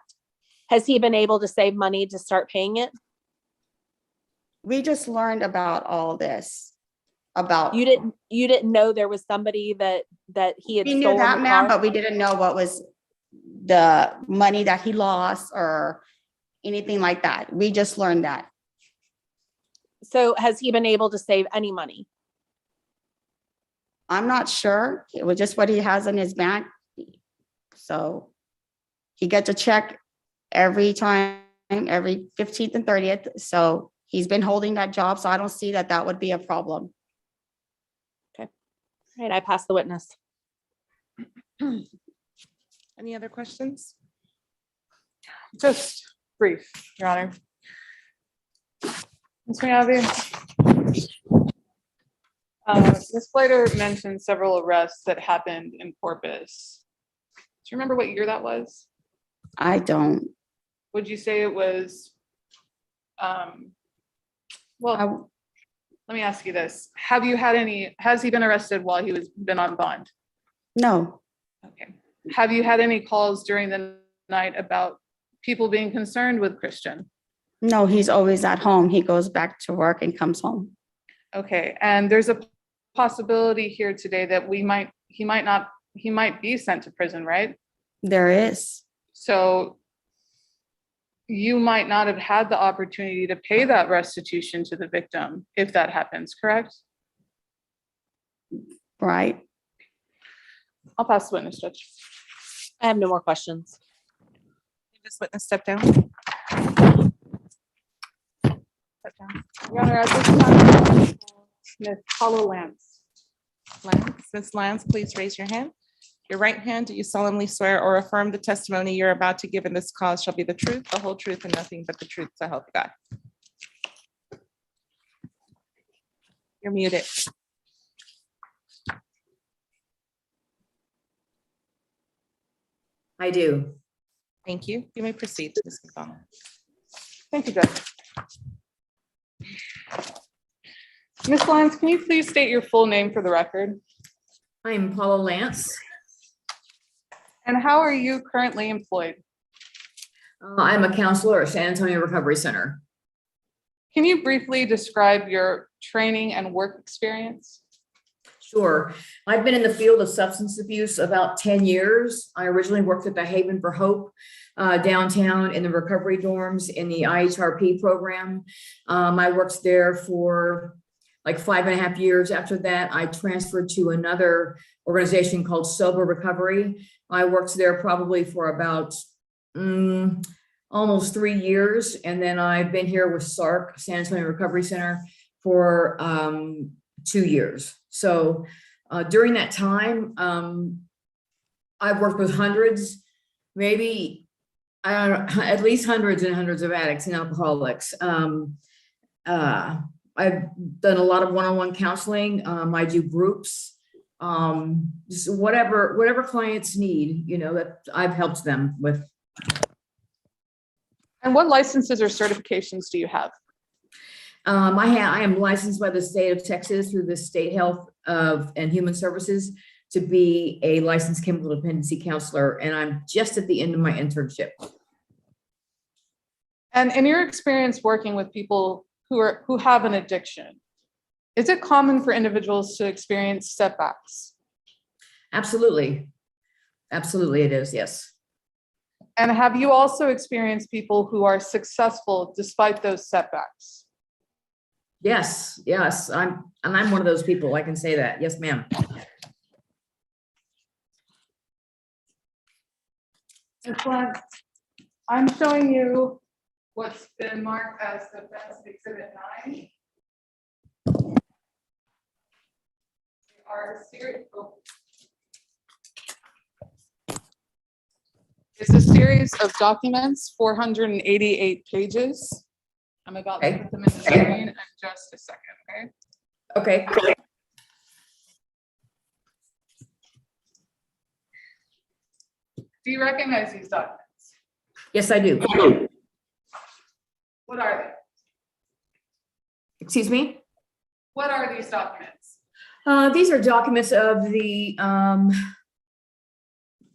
Has he been able to save money to start paying it? We just learned about all this, about. You didn't know there was somebody that he had We knew stolen that, the ma'am, car? but we didn't know what was the money that he lost or anything like that. We just learned that. So has he been able to save any money? I'm not sure. It was just what he has in his bank. So he gets a check every time, every 15th and 30th. So he's been holding that job. So I don't see that would be a problem. All right, I pass the witness. Any other questions? Just brief, Your Honor. Ms. Miyabi? Ms. Slater mentioned several arrests that happened in Corpus. Do you remember what year that was? I don't. Would you say it was, well, let me ask you this. Has he been arrested while he was been on bond? No, Okay. Have you had any calls during the night about people being concerned with Christian? no, he's always at home. He goes back to work and comes home. Okay, and there's a possibility here today that he might be sent to prison, right? There is. So you might not have had the opportunity to pay that restitution to the victim if that happens, correct? Right. I'll pass the witness, Judge. I have no more questions. This witness step down. Step down. Your Honor, at this time, Ms. Paula Lance. Ms. Lance, please raise your hand. Your right hand, do you solemnly swear or affirm the testimony you're about to give in this cause shall be the truth, the whole truth, and nothing but the truth, so help God? You're muted. I do. Thank you. You may proceed, Ms. McDonald. Thank you, Judge. Ms. Lyons, can you please state your full name for the record? I'm Paula Lance. And how are you currently employed? I'm a counselor at San Antonio Recovery Center. Can you briefly describe your training and work experience? Sure. I've been in the field of substance abuse about 10 years. I originally worked at the Haven for Hope downtown in the recovery dorms in the IHRP program. I worked there for like 5.5 years. After that, I transferred to another organization called Sober Recovery. I worked there probably for about almost 3 years. And then I've been here with SARC, San Antonio Recovery Center, for 2 years. So during that time, I've worked with hundreds, maybe at least hundreds and hundreds of addicts and alcoholics. I've done a lot of one-on-one counseling. I do groups, just whatever clients need, that I've helped them with. And what licenses or certifications do you have? I am licensed by the state of Texas through the State Health and Human Services to be a licensed chemical dependency counselor, and I'm just at the end of my internship. And in your experience working with people who have an addiction, is it common for individuals to experience setbacks? Absolutely. Absolutely it is, yes. And have you also experienced people who are successful despite those setbacks? Yes, I'm one of those people, I can say that. Yes, ma'am. I'm showing you what's been marked as Defense Exhibit 9. It's a series of documents, 488 pages. I'm about to put them in the screen in just a second, okay? Okay. Do you recognize these documents? Yes, I do. What are they? Excuse me? What are these documents? These are documents of the,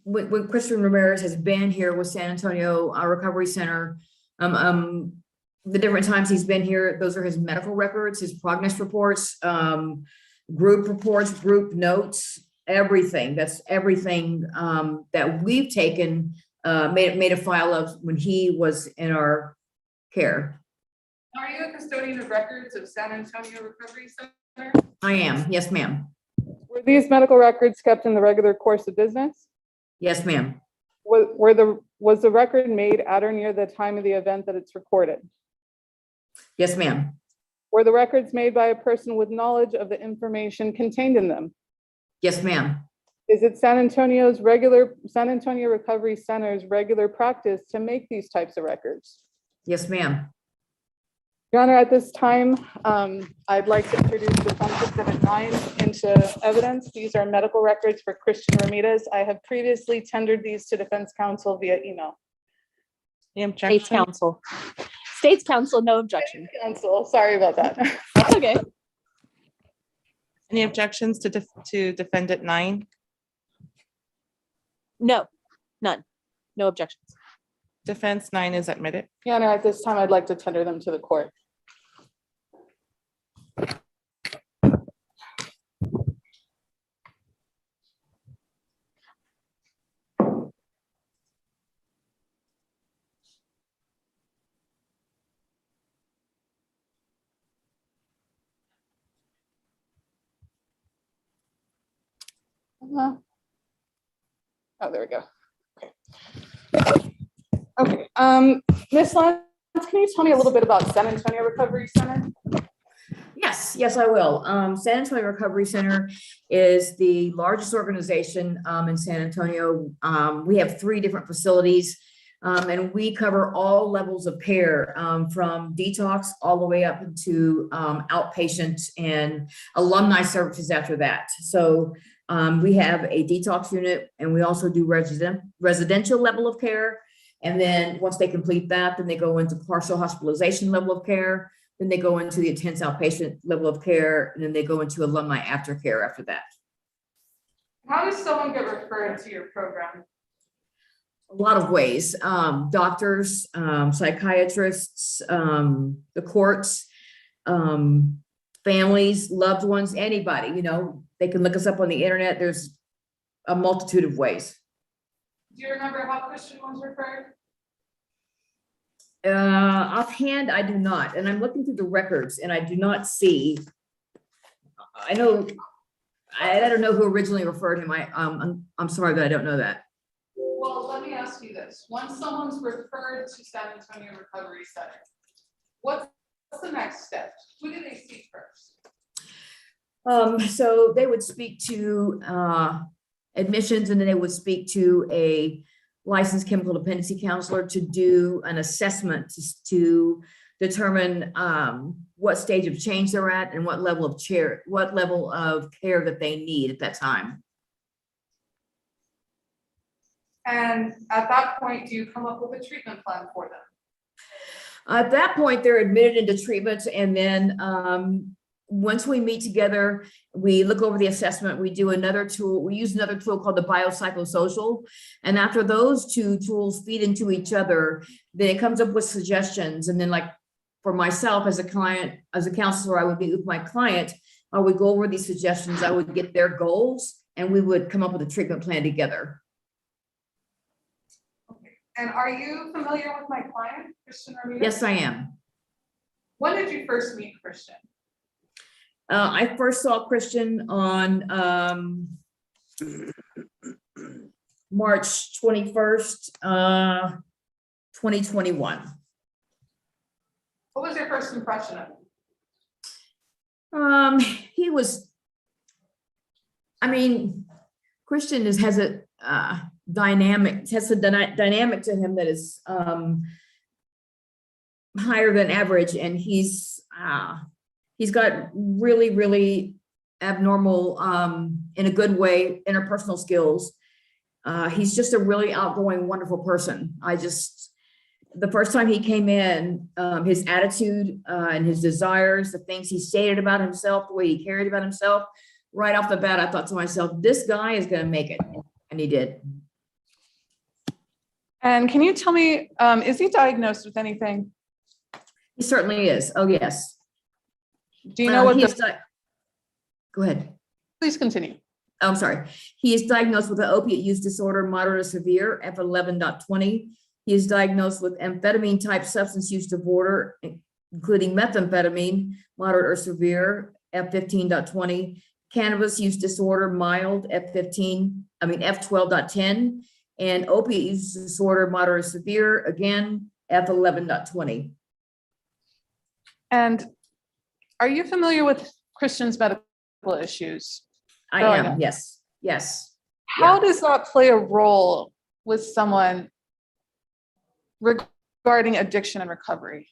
when Christian Ramirez has been here with San Antonio Recovery Center, the different times he's been here, those are his medical records, his progress reports, group notes, everything. That's everything that we've taken, made a file of when he was in our care. Are you a custodian of records of San Antonio Recovery Center? I am, yes, ma'am. Were these medical records kept in the regular course of business? Yes, ma'am. Was the record made at or near the time of the event that it's recorded? Yes, ma'am. Were the records made by a person with knowledge of the information contained in them? Yes, ma'am. Is it San Antonio Recovery Center's regular practice to make these types of records? Yes, ma'am. Your Honor, at this time, I'd like to introduce Defense Exhibit 9 into evidence. These are medical records for Christian Ramirez. I have previously tendered these to Defense Counsel via email. The State's objection? counsel. State's counsel, no objection. Counsel, sorry about that. That's okay. Any objections to Defendant 9? No, none. No objections. Defense 9 is admitted. Your Honor, at this time, I'd like to tender them to the court. Oh, there we go. Okay. Ms. Lance, can you tell me a little bit about San Antonio Recovery Center? Yes, I will. San Antonio Recovery Center is the largest organization in San Antonio. We have 3 different facilities, and we cover all levels of care, from detox all the way up into outpatient and alumni services after that. So we have a detox unit, and we also do residential level of care. And then once they complete that, then they go into partial hospitalization level of care. Then they go into the intense outpatient level of care, and then they go into alumni aftercare after that. How does someone get referred to your program? A lot of ways, doctors, psychiatrists, the courts, families, loved ones, anybody, you know, they can look us up on the internet. There's a multitude of ways. Do you remember how Christian was referred? Offhand, I do not, and I'm looking through the records and I do not see. I know, I don't know who originally referred him. I'm sorry, but I don't know that. Well, let me ask you this. Once someone's referred to San Antonio Recovery Center, what's the next step? Who do they see first? So they would speak to admissions, and then they would speak to a licensed chemical dependency counselor to do an assessment to determine what stage of change they're at and what level of care that they need at that time. And at that point, do you come up with a treatment plan for them? At that point, they're admitted into treatment, and then once we meet together, we look over the assessment, we do another tool, we use another tool called the biopsychosocial. And after those two tools feed into each other, then it comes up with suggestions. And then, like for myself as a client, as a counselor, I would meet with my client, I would go over these suggestions, I would get their goals, and we would come up with a treatment plan together. And are you familiar with my client, Christian Ramirez? Yes, I am. When did you first meet Christian? I first saw Christian on March 21st, 2021. What was your first impression of him? He was, I mean, Christian has a dynamic to him that is higher than average, and he's got really, really abnormal, in a good way, interpersonal skills. He's just a really outgoing, wonderful person. The first time he came in, his attitude and his desires, the things he stated about himself, the way he cared about himself, right off the bat, I thought to myself, this guy is going to make it. And he did. And can you tell me, is he diagnosed with anything? He certainly is. Oh, yes. Do you know what Go ahead. please continue. Oh, I'm sorry. He is diagnosed with an opiate use disorder, moderate or severe, F11.20. He is diagnosed with amphetamine type substance use disorder, including methamphetamine, moderate or severe, F15.20. Cannabis use disorder, mild, F12.10. And opiate use disorder, moderate or severe, again, F11.20. And are you familiar with Christian's medical issues? I Growing am, up. yes, yes. How does that play a role with someone regarding addiction and recovery?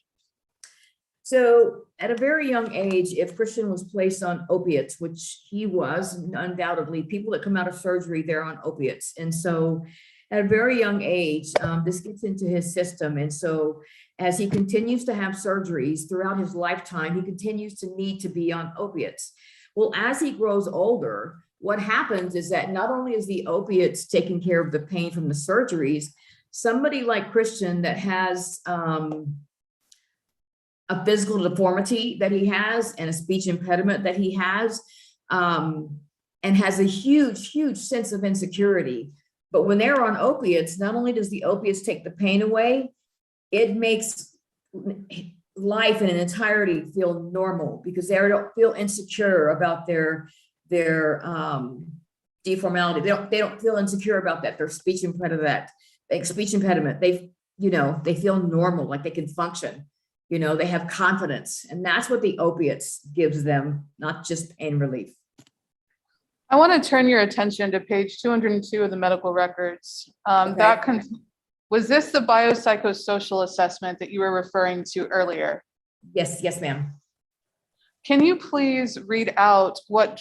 So at a very young age, if Christian was placed on opiates, which he was undoubtedly, people that come out of surgery, they're on opiates. And so at a very young age, this gets into his system. And so as he continues to have surgeries throughout his lifetime, he continues to need to be on opiates. Well, as he grows older, what happens is that not only is the opiates taking care of the pain from the surgeries, somebody like Christian that has a physical deformity that he has and a speech impediment that he has, and has a huge, huge sense of insecurity. But when they're on opiates, not only does the opiates take the pain away, it makes life in an entirety feel normal because they don't feel insecure about their deformality. They don't feel insecure about that. Their speech impediment, they feel normal, like they can function. They have confidence, and that's what the opiates gives them, not just pain relief. I want to turn your attention to page 202 of the medical records. Okay. Was this the biopsychosocial assessment that you were referring to earlier? Yes, ma'am. Can you please read out what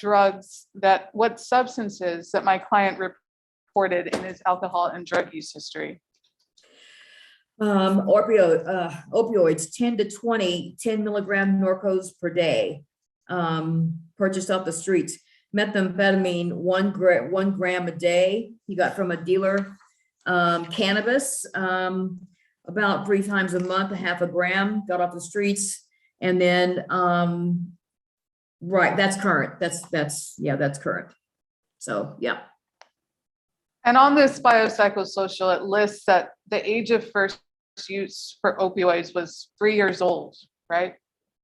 substances that my client reported in his alcohol and drug use history? Opioids, 10 to 20, 10 milligram Norcos per day, purchased off the streets. Methamphetamine, 1 gram a day, he got from a dealer. Cannabis, about 3 times a month, 0.5 gram, got off the streets. And then, right, that's current. That's current. So, yeah. And on this biopsychosocial, it lists that the age of first use for opioids was 3 years old, right?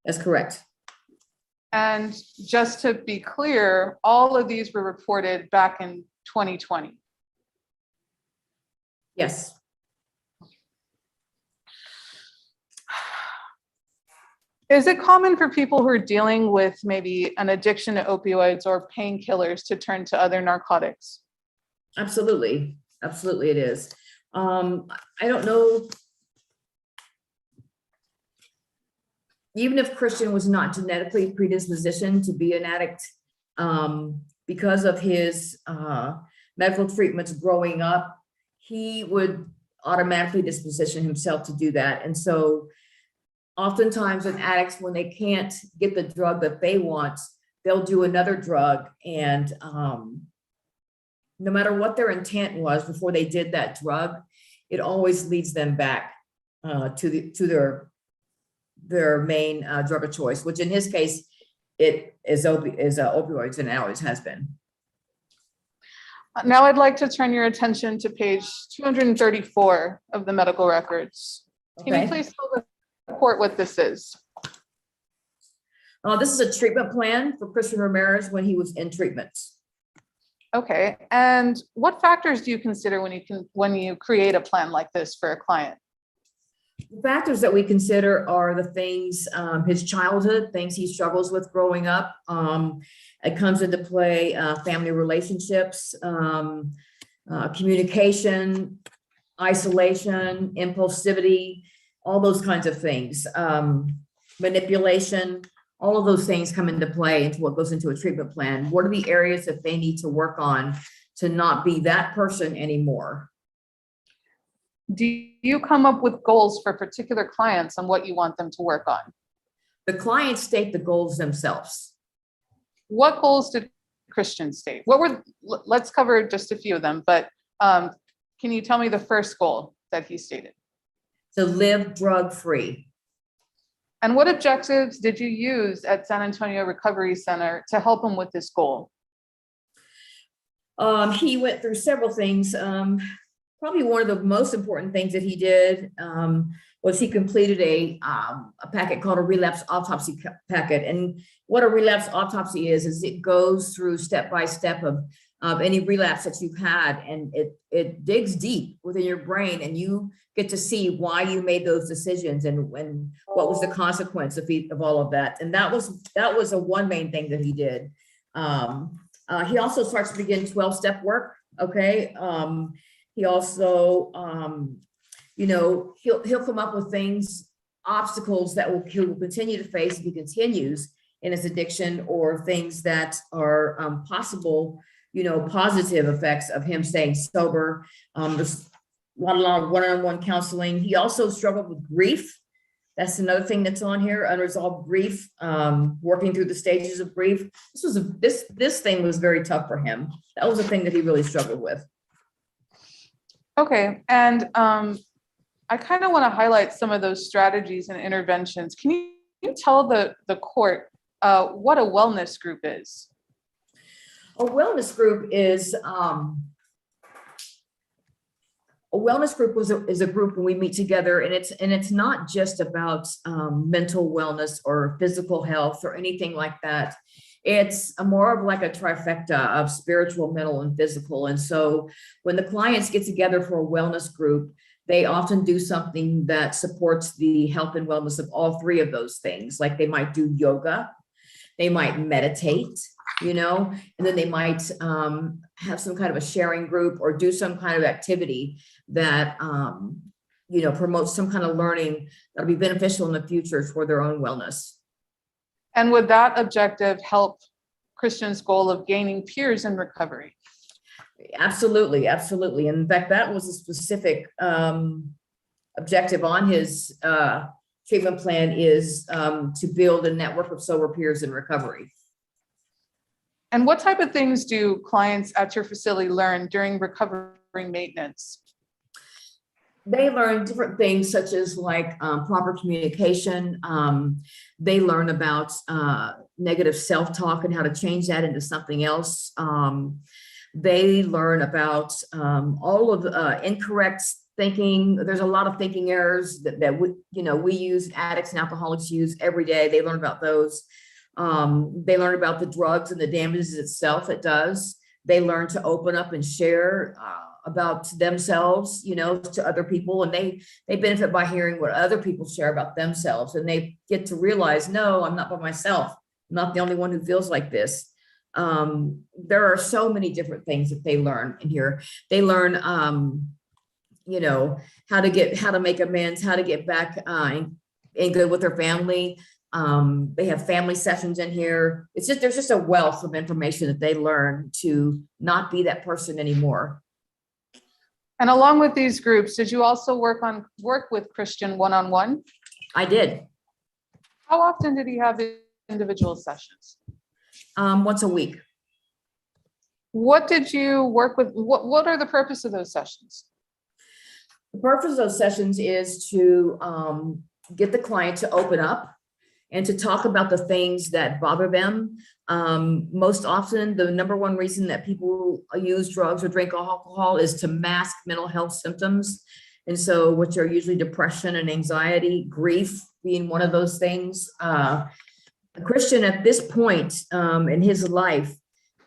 That's correct. And just to be clear, all of these were reported back in 2020. Yes. Is it common for people who are dealing with maybe an addiction to opioids or painkillers to turn to other narcotics? Absolutely. Absolutely it is. I don't know. Even if Christian was not genetically predispositioned to be an addict, because of his medical treatments growing up, he would automatically disposition himself to do that. And so oftentimes with addicts, when they can't get the drug that they want, they'll do another drug. And no matter what their intent was before they did that drug, it always leads them back to their main drug of choice, which in his case, it is opioids, and it always has been. Now I'd like to turn your attention to page 234 of the medical records. Can you Okay. please tell the court what this is? This is a treatment plan for Christian Ramirez when he was in treatment. Okay, and what factors do you consider when you create a plan like this for a client? The factors that we consider are the things, his childhood, things he struggles with growing up. It comes into play, family relationships, communication, isolation, impulsivity, all those kinds of things, manipulation, all of those things come into play into what goes into a treatment plan. What are the areas that they need to work on to not be that person anymore? Do you come up with goals for particular clients on what you want them to work on? The clients state the goals themselves. What goals did Christian state? Let's cover just a few of them, but can you tell me the first goal that he stated? To live drug-free. And what objectives did you use at San Antonio Recovery Center to help him with this goal? He went through several things. Probably one of the most important things that he did was he completed a packet called a relapse autopsy packet. And what a relapse autopsy is it goes through step by step of any relapse that you've had, and it digs deep within your brain, and you get to see why you made those decisions and what was the consequence of all of that. And that was a one main thing that he did. He also starts to begin 12-step work. Okay. He also, he'll come up with things, obstacles that he will continue to face if he continues in his addiction, or things that are possible, positive effects of him staying sober. There's a lot of one-on-one counseling. He also struggled with grief. That's another thing that's on here, unresolved grief, working through the stages of grief. This thing was very tough for him. That was a thing that he really struggled with. Okay, and I kind of want to highlight some of those strategies and interventions. Can you tell the court what a wellness group is? A wellness group is a group when we meet together, and it's not just about mental wellness or physical health or anything like that. It's more of like a trifecta of spiritual, mental, and physical. And so when the clients get together for a wellness group, they often do something that supports the health and wellness of all three of those things. Like they might do yoga, they might meditate, and then they might have some kind of a sharing group or do some kind of activity that, promotes some kind of learning that'll be beneficial in the future for their own wellness. And would that objective help Christian's goal of gaining peers in recovery? Absolutely, absolutely. In fact, that was a specific objective on his treatment plan is to build a network of sober peers in recovery. And what type of things do clients at your facility learn during recovery maintenance? They learn different things such as like proper communication. They learn about negative self-talk and how to change that into something else. They learn about all of the incorrect thinking. There's a lot of thinking errors that we use, addicts and alcoholics use every day. They learn about those. They learn about the drugs and the damages itself it does. They learn to open up and share about themselves, to other people, and they benefit by hearing what other people share about themselves, and they get to realize, no, I'm not by myself. I'm not the only one who feels like this. There are so many different things that they learn in here. They learn, how to make amends, how to get back in good with their family. They have family sessions in here. There's just a wealth of information that they learn to not be that person anymore. And along with these groups, did you also work with Christian one-on-one? I did. How often did he have individual sessions? Once a week. What did you work with? What are the purpose of those sessions? The purpose of those sessions is to get the client to open up and to talk about the things that bother them. Most often, the number one reason that people use drugs or drink alcohol is to mask mental health symptoms. And so, which are usually depression and anxiety, grief being one of those things. A Christian at this point in his life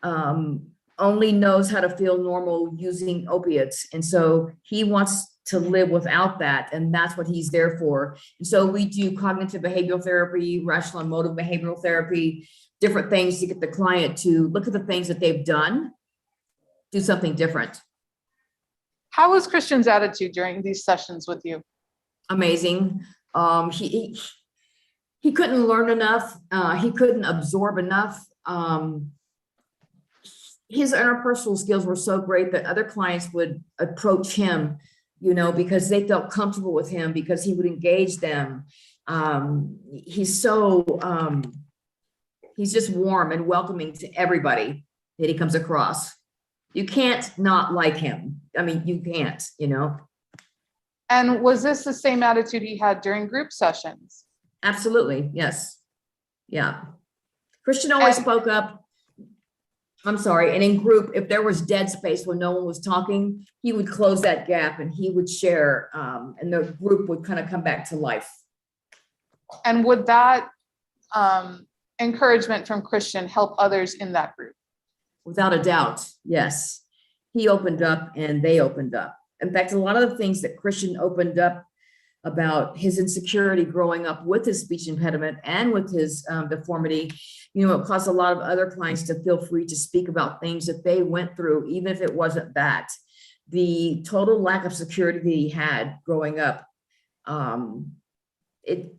only knows how to feel normal using opiates. And so he wants to live without that. And that's what he's there for. And so we do cognitive behavioral therapy, rational and motive behavioral therapy, different things to get the client to look at the things that they've done, do something different. How was Christian's attitude during these sessions with you? Amazing. He couldn't learn enough. He couldn't absorb enough. His interpersonal skills were so great that other clients would approach him, because they felt comfortable with him, because he would engage them. He's just warm and welcoming to everybody that he comes across. You can't not like him. I mean, you can't, And was this the same attitude he had during group sessions? Absolutely. Yes. Yeah. Christian always spoke up. I'm sorry. And in group, if there was dead space when no one was talking, he would close that gap and he would share, and the group would kind of come back to life. And would that encouragement from Christian help others in that group? Without a doubt. Yes. He opened up and they opened up. In fact, a lot of the things that Christian opened up about his insecurity growing up with his speech impediment and with his deformity, it caused a lot of other clients to feel free to speak about things that they went through, even if it wasn't that. The total lack of security that he had growing up, it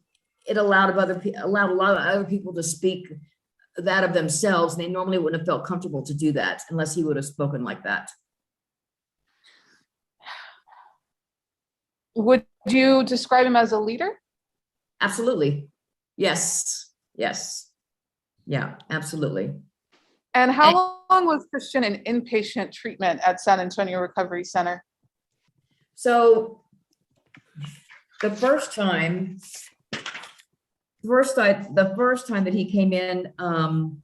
allowed a lot of other people to speak that of themselves, and they normally wouldn't have felt comfortable to do that unless he would have spoken like that. Would you describe him as a leader? Absolutely. Yes. Yeah, absolutely. And how long was Christian in inpatient treatment at San Antonio Recovery Center? So the first time that he came in on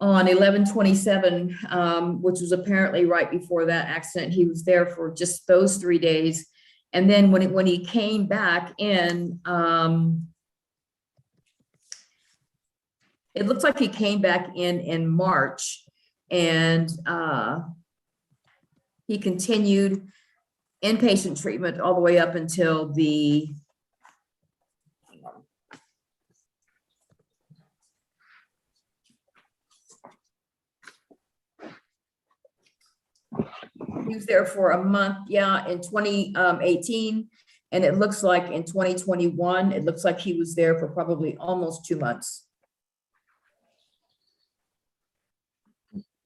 11/27, which was apparently right before that accident, he was there for just those 3 days. And then when he came back in, it looks like he came back in March, and he continued inpatient treatment all the way up until he was there for a month, in 2018. And it looks like in 2021, it looks like he was there for probably almost 2 months.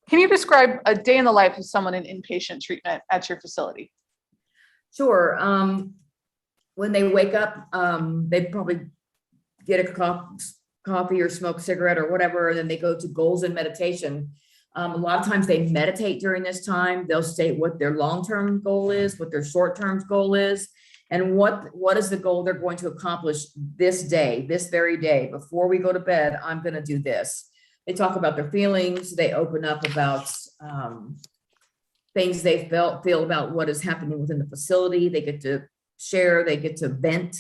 Can you describe a day in the life of someone in inpatient treatment at your facility? Sure. when they wake up, they probably get a coffee or smoke a cigarette or whatever, and then they go to goals and meditation. A lot of times they meditate during this time. They'll state what their long-term goal is, what their short-term goal is, and what is the goal they're going to accomplish this day, this very day. Before we go to bed, I'm going to do this. They talk about their feelings. They open up about things they feel about what is happening within the facility. They get to share, they get to vent.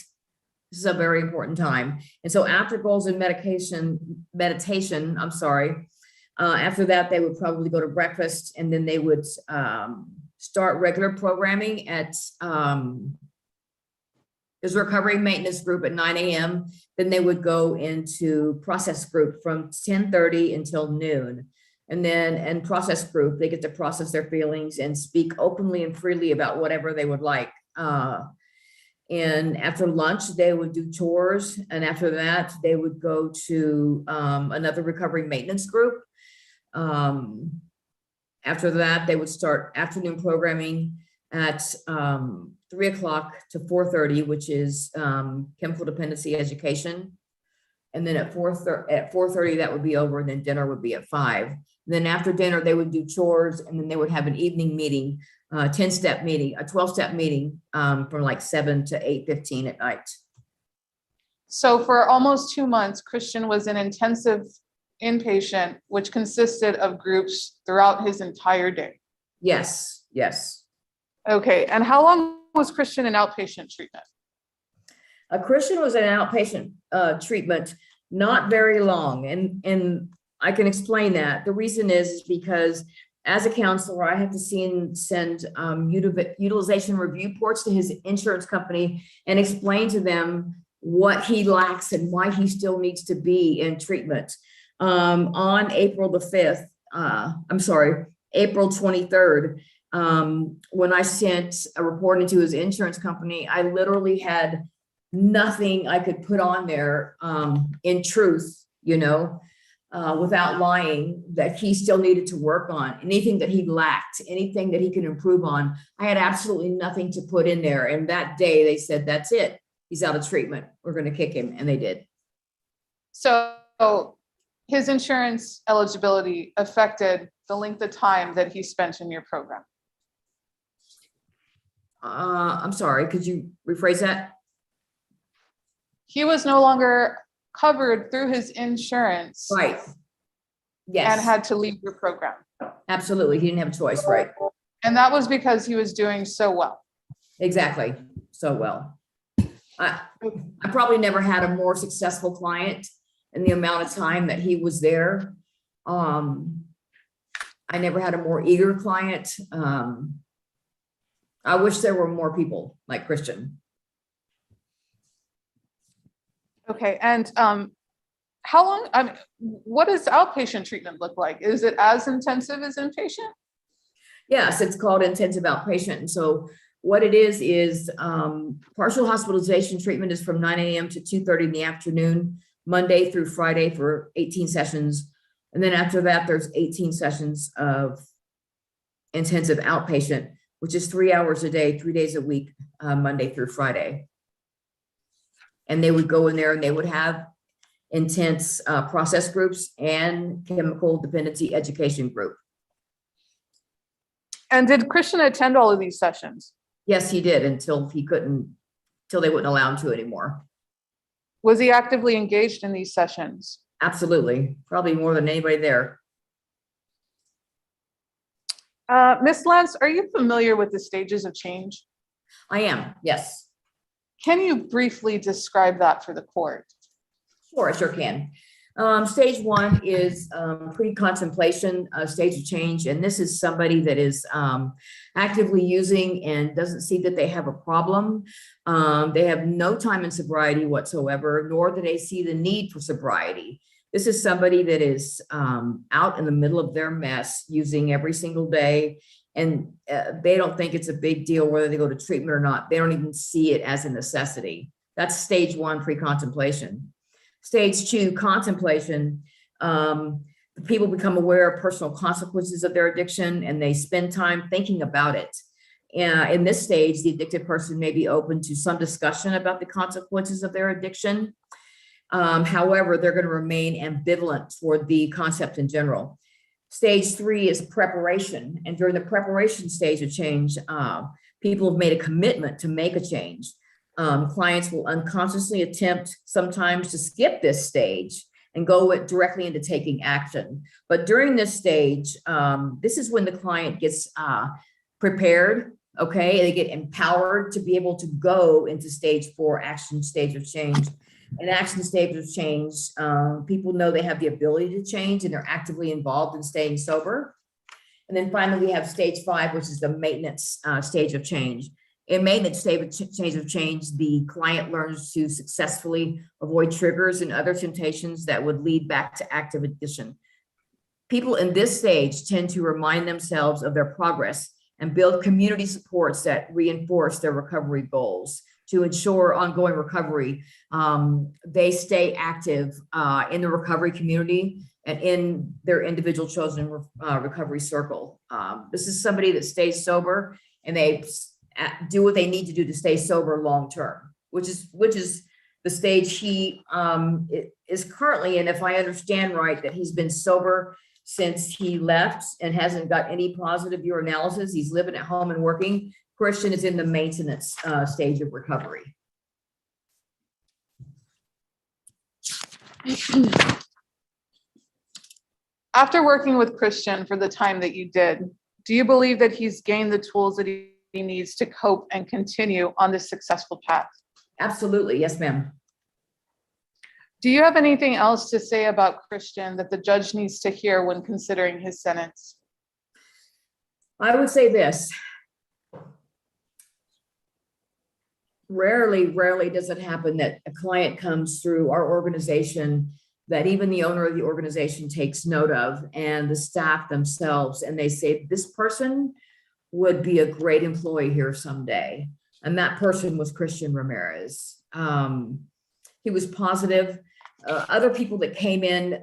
This is a very important time. And so after goals and meditation, after that, they would probably go to breakfast, and then they would start regular programming at there's a recovery maintenance group at 9 a.m. Then they would go into process group from 10:30 until noon. And then in process group, they get to process their feelings and speak openly and freely about whatever they would like. And after lunch, they would do chores. And after that, they would go to another recovery maintenance group. After that, they would start afternoon programming at 3 o'clock to 4:30, which is chemical dependency education. And then at 4:30, that would be over, and then dinner would be at 5. And then after dinner, they would do chores, and then they would have an evening meeting, 10-step meeting, a 12-step meeting from like 7 to 8:15 at night. So for almost 2 months, Christian was in intensive inpatient, which consisted of groups throughout his entire day. Yes, yes. Okay, and how long was Christian in outpatient treatment? Christian was in outpatient treatment, not very long. And I can explain that. The reason is because as a counselor, I have to send utilization review reports to his insurance company and explain to them what he lacks and why he still needs to be in treatment. On April the 5th, April 23rd, when I sent a report into his insurance company, I literally had nothing I could put on there in truth, without lying, that he still needed to work on. Anything that he lacked, anything that he could improve on, I had absolutely nothing to put in there. And that day they said, that's it. He's out of treatment. We're going to kick him. And they did. So his insurance eligibility affected the length of time that he spent in your program. I'm sorry, could you rephrase that? He was no longer covered through his insurance. Right. Yes. And had to leave your program. Absolutely. He didn't have a choice, right? And that was because he was doing so well. Exactly. So well. I probably never had a more successful client in the amount of time that he was there. I never had a more eager client. I wish there were more people like Christian. Okay, and how long, what does outpatient treatment look like? Is it as intensive as inpatient? Yes, it's called intensive outpatient. And so what it is partial hospitalization treatment is from 9 a.m. to 2:30 in the afternoon, Monday through Friday for 18 sessions. And then after that, there's 18 sessions of intensive outpatient, which is 3 hours a day, 3 days a week, Monday through Friday. And they would go in there and they would have intense process groups and chemical dependency education group. And did Christian attend all of these sessions? Yes, he did until he couldn't, till they wouldn't allow him to anymore. Was he actively engaged in these sessions? Absolutely. Probably more than anybody there. Ms. Lance, are you familiar with the stages of change? I am, yes. Can you briefly describe that for the court? Sure, I sure can. Stage one is pre-contemplation stage of change. And this is somebody that is actively using and doesn't see that they have a problem. They have no time in sobriety whatsoever, nor do they see the need for sobriety. This is somebody that is out in the middle of their mess using every single day. And they don't think it's a big deal whether they go to treatment or not. They don't even see it as a necessity. That's stage one, pre-contemplation. Stage two, contemplation. People become aware of personal consequences of their addiction and they spend time thinking about it. In this stage, the addicted person may be open to some discussion about the consequences of their addiction. However, they're going to remain ambivalent toward the concept in general. Stage 3 is preparation. And during the preparation stage of change, people have made a commitment to make a change. Clients will unconsciously attempt sometimes to skip this stage and go directly into taking action. But during this stage, this is when the client gets prepared, okay? They get empowered to be able to go into stage 4, action stage of change. In action stage of change, people know they have the ability to change and they're actively involved in staying sober. And then finally, we have stage 5, which is the maintenance stage of change. In maintenance stage of change, the client learns to successfully avoid triggers and other temptations that would lead back to active addiction. People in this stage tend to remind themselves of their progress and build community supports that reinforce their recovery goals. To ensure ongoing recovery, they stay active in the recovery community and in their individual chosen recovery circle. This is somebody that stays sober and they do what they need to do to stay sober long term, which is the stage he is currently in. If I understand right, that he's been sober since he left and hasn't got any positive urinalysis. He's living at home and working. Christian is in the maintenance stage of recovery. After working with Christian for the time that you did, do you believe that he's gained the tools that he needs to cope and continue on this successful path? Absolutely. Yes, ma'am. Do you have anything else to say about Christian that the judge needs to hear when considering his sentence? I would say this. Rarely does it happen that a client comes through our organization that even the owner of the organization takes note of, and the staff themselves, and they say, this person would be a great employee here someday. And that person was Christian Ramirez. He was positive. Other people that came in,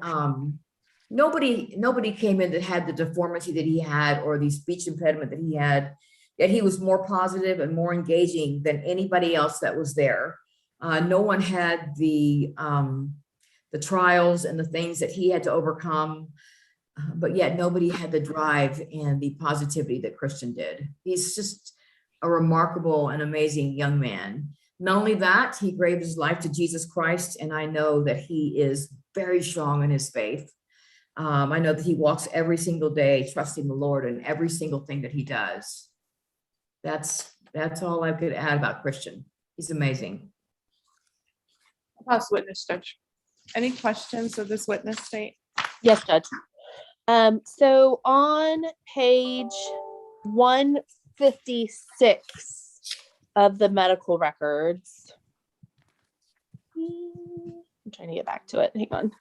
nobody came in that had the deformity that he had or the speech impediment that he had. Yet he was more positive and more engaging than anybody else that was there. No one had the trials and the things that he had to overcome, but yet nobody had the drive and the positivity that Christian did. He's just a remarkable and amazing young man. Not only that, he gave his life to Jesus Christ, and I know that he is very strong in his faith. I know that he walks every single day trusting the Lord in every single thing that he does. That's all I could add about Christian. He's amazing. House witness, Judge. Any questions of this witness state? Yes, Judge. So on page 156 of the medical records, I'm trying to get back to it. Hang on.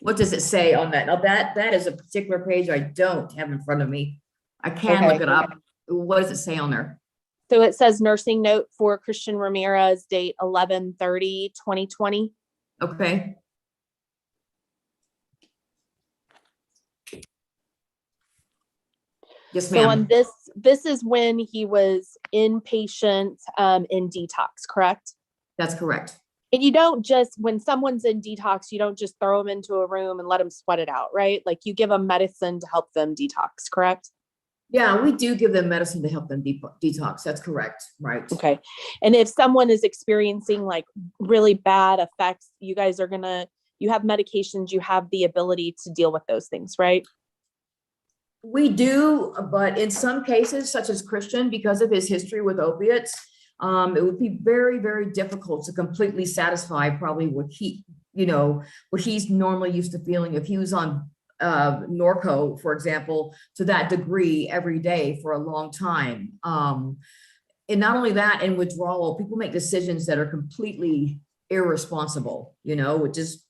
What does it say on that? Now that is a particular page I don't have in front of me. I can Okay. look it up. What does it say on there? So it says nursing note for Christian Ramirez, date 11/30/2020. Okay. Yes, So ma'am. on this is when he was inpatient in detox, correct? That's correct. And you don't just, when someone's in detox, you don't just throw them into a room and let them sweat it out, right? Like you give them medicine to help them detox, correct? Yeah, we do give them medicine to help them detox. That's correct. Right. Okay. And if someone is experiencing like really bad effects, you guys are you have medications, you have the ability to deal with those things, right? We do, but in some cases, such as Christian, because of his history with opiates, it would be very, very difficult to completely satisfy probably what he's normally used to feeling if he was on Norco, for example, to that degree every day for a long time. And not only that, in withdrawal, people make decisions that are completely irresponsible, which is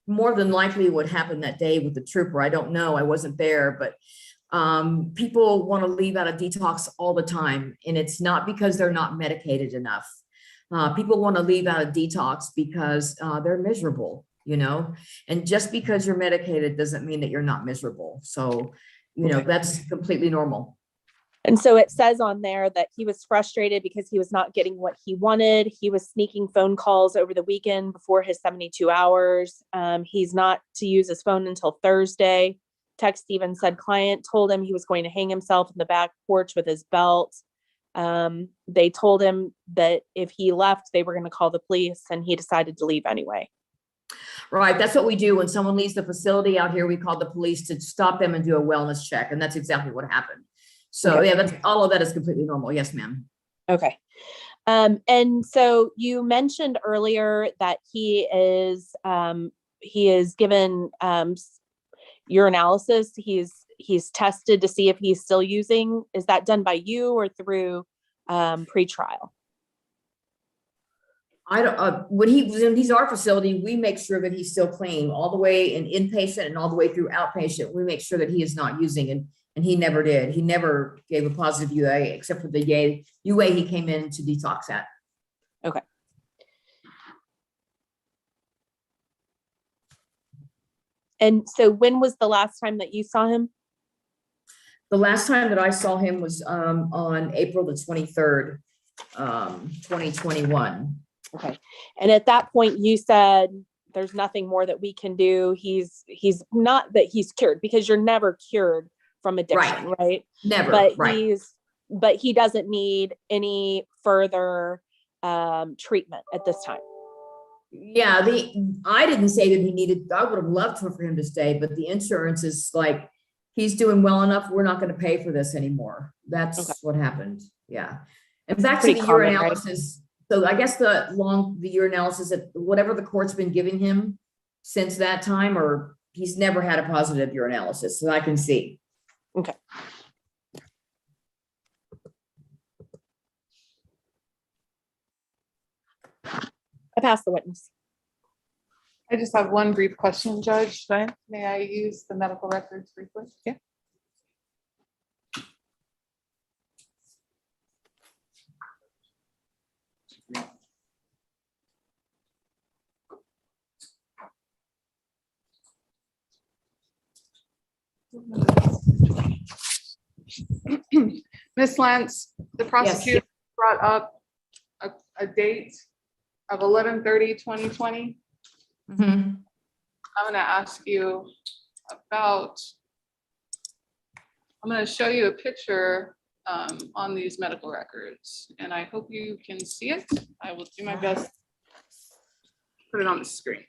more than likely what happened that day with the trooper. I don't know, I wasn't there, but people want to leave out of detox all the time. And it's not because they're not medicated enough. People want to leave out of detox because they're miserable. you know? And just because you're medicated doesn't mean that you're not miserable. So, you know, that's completely normal. And so it says on there that he was frustrated because he was not getting what he wanted. He was sneaking phone calls over the weekend before his 72 hours. He's not to use his phone until Thursday. Text even said client told him he was going to hang himself in the back porch with his belt. They told him that if he left, they were going to call the police, and he decided to leave anyway. Right. That's what we do. When someone leaves the facility out here, we call the police to stop them and do a wellness check. And that's exactly what happened. So Okay. yeah, that's all of that is completely normal. Yes, ma'am. Okay. And so you mentioned earlier that he is given urinalysis. He's tested to see if he's still using. Is that done by you or through pretrial? I don't, when he's our facility, we make sure that he's still clean all the way in inpatient and all the way through outpatient. We make sure that he is not using, and he never did. He never gave a positive UA except for the UA he came in to detox at. Okay. And so when was the last time that you saw him? The last time that I saw him was on April the 23rd, 2021. Okay. And at that point you said there's nothing more that we can do. He's not that he's cured, because you're never cured from addiction, right? Never, But right. but he doesn't need any further treatment at this time. Yeah, I didn't say that he needed, I would have loved for him to stay, but the insurance is like, he's doing well enough, we're not going to pay for this anymore. That's Okay. what happened. Yeah. And back to Pretty the common, right? urinalysis. So I guess the urinalysis that whatever the court's been giving him since that time, or he's never had a positive urinalysis, so I can see. Okay. I pass the witness. I just have one brief question, Judge. Go ahead. May I use the medical records briefly? Yeah. Ms. Lance, the prosecutor brought up a date of 11/30/2020. Mhm. I'm going to ask you about, I'm going to show you a picture on these medical records, and I hope you can see it. I will do my best to put it on the screen.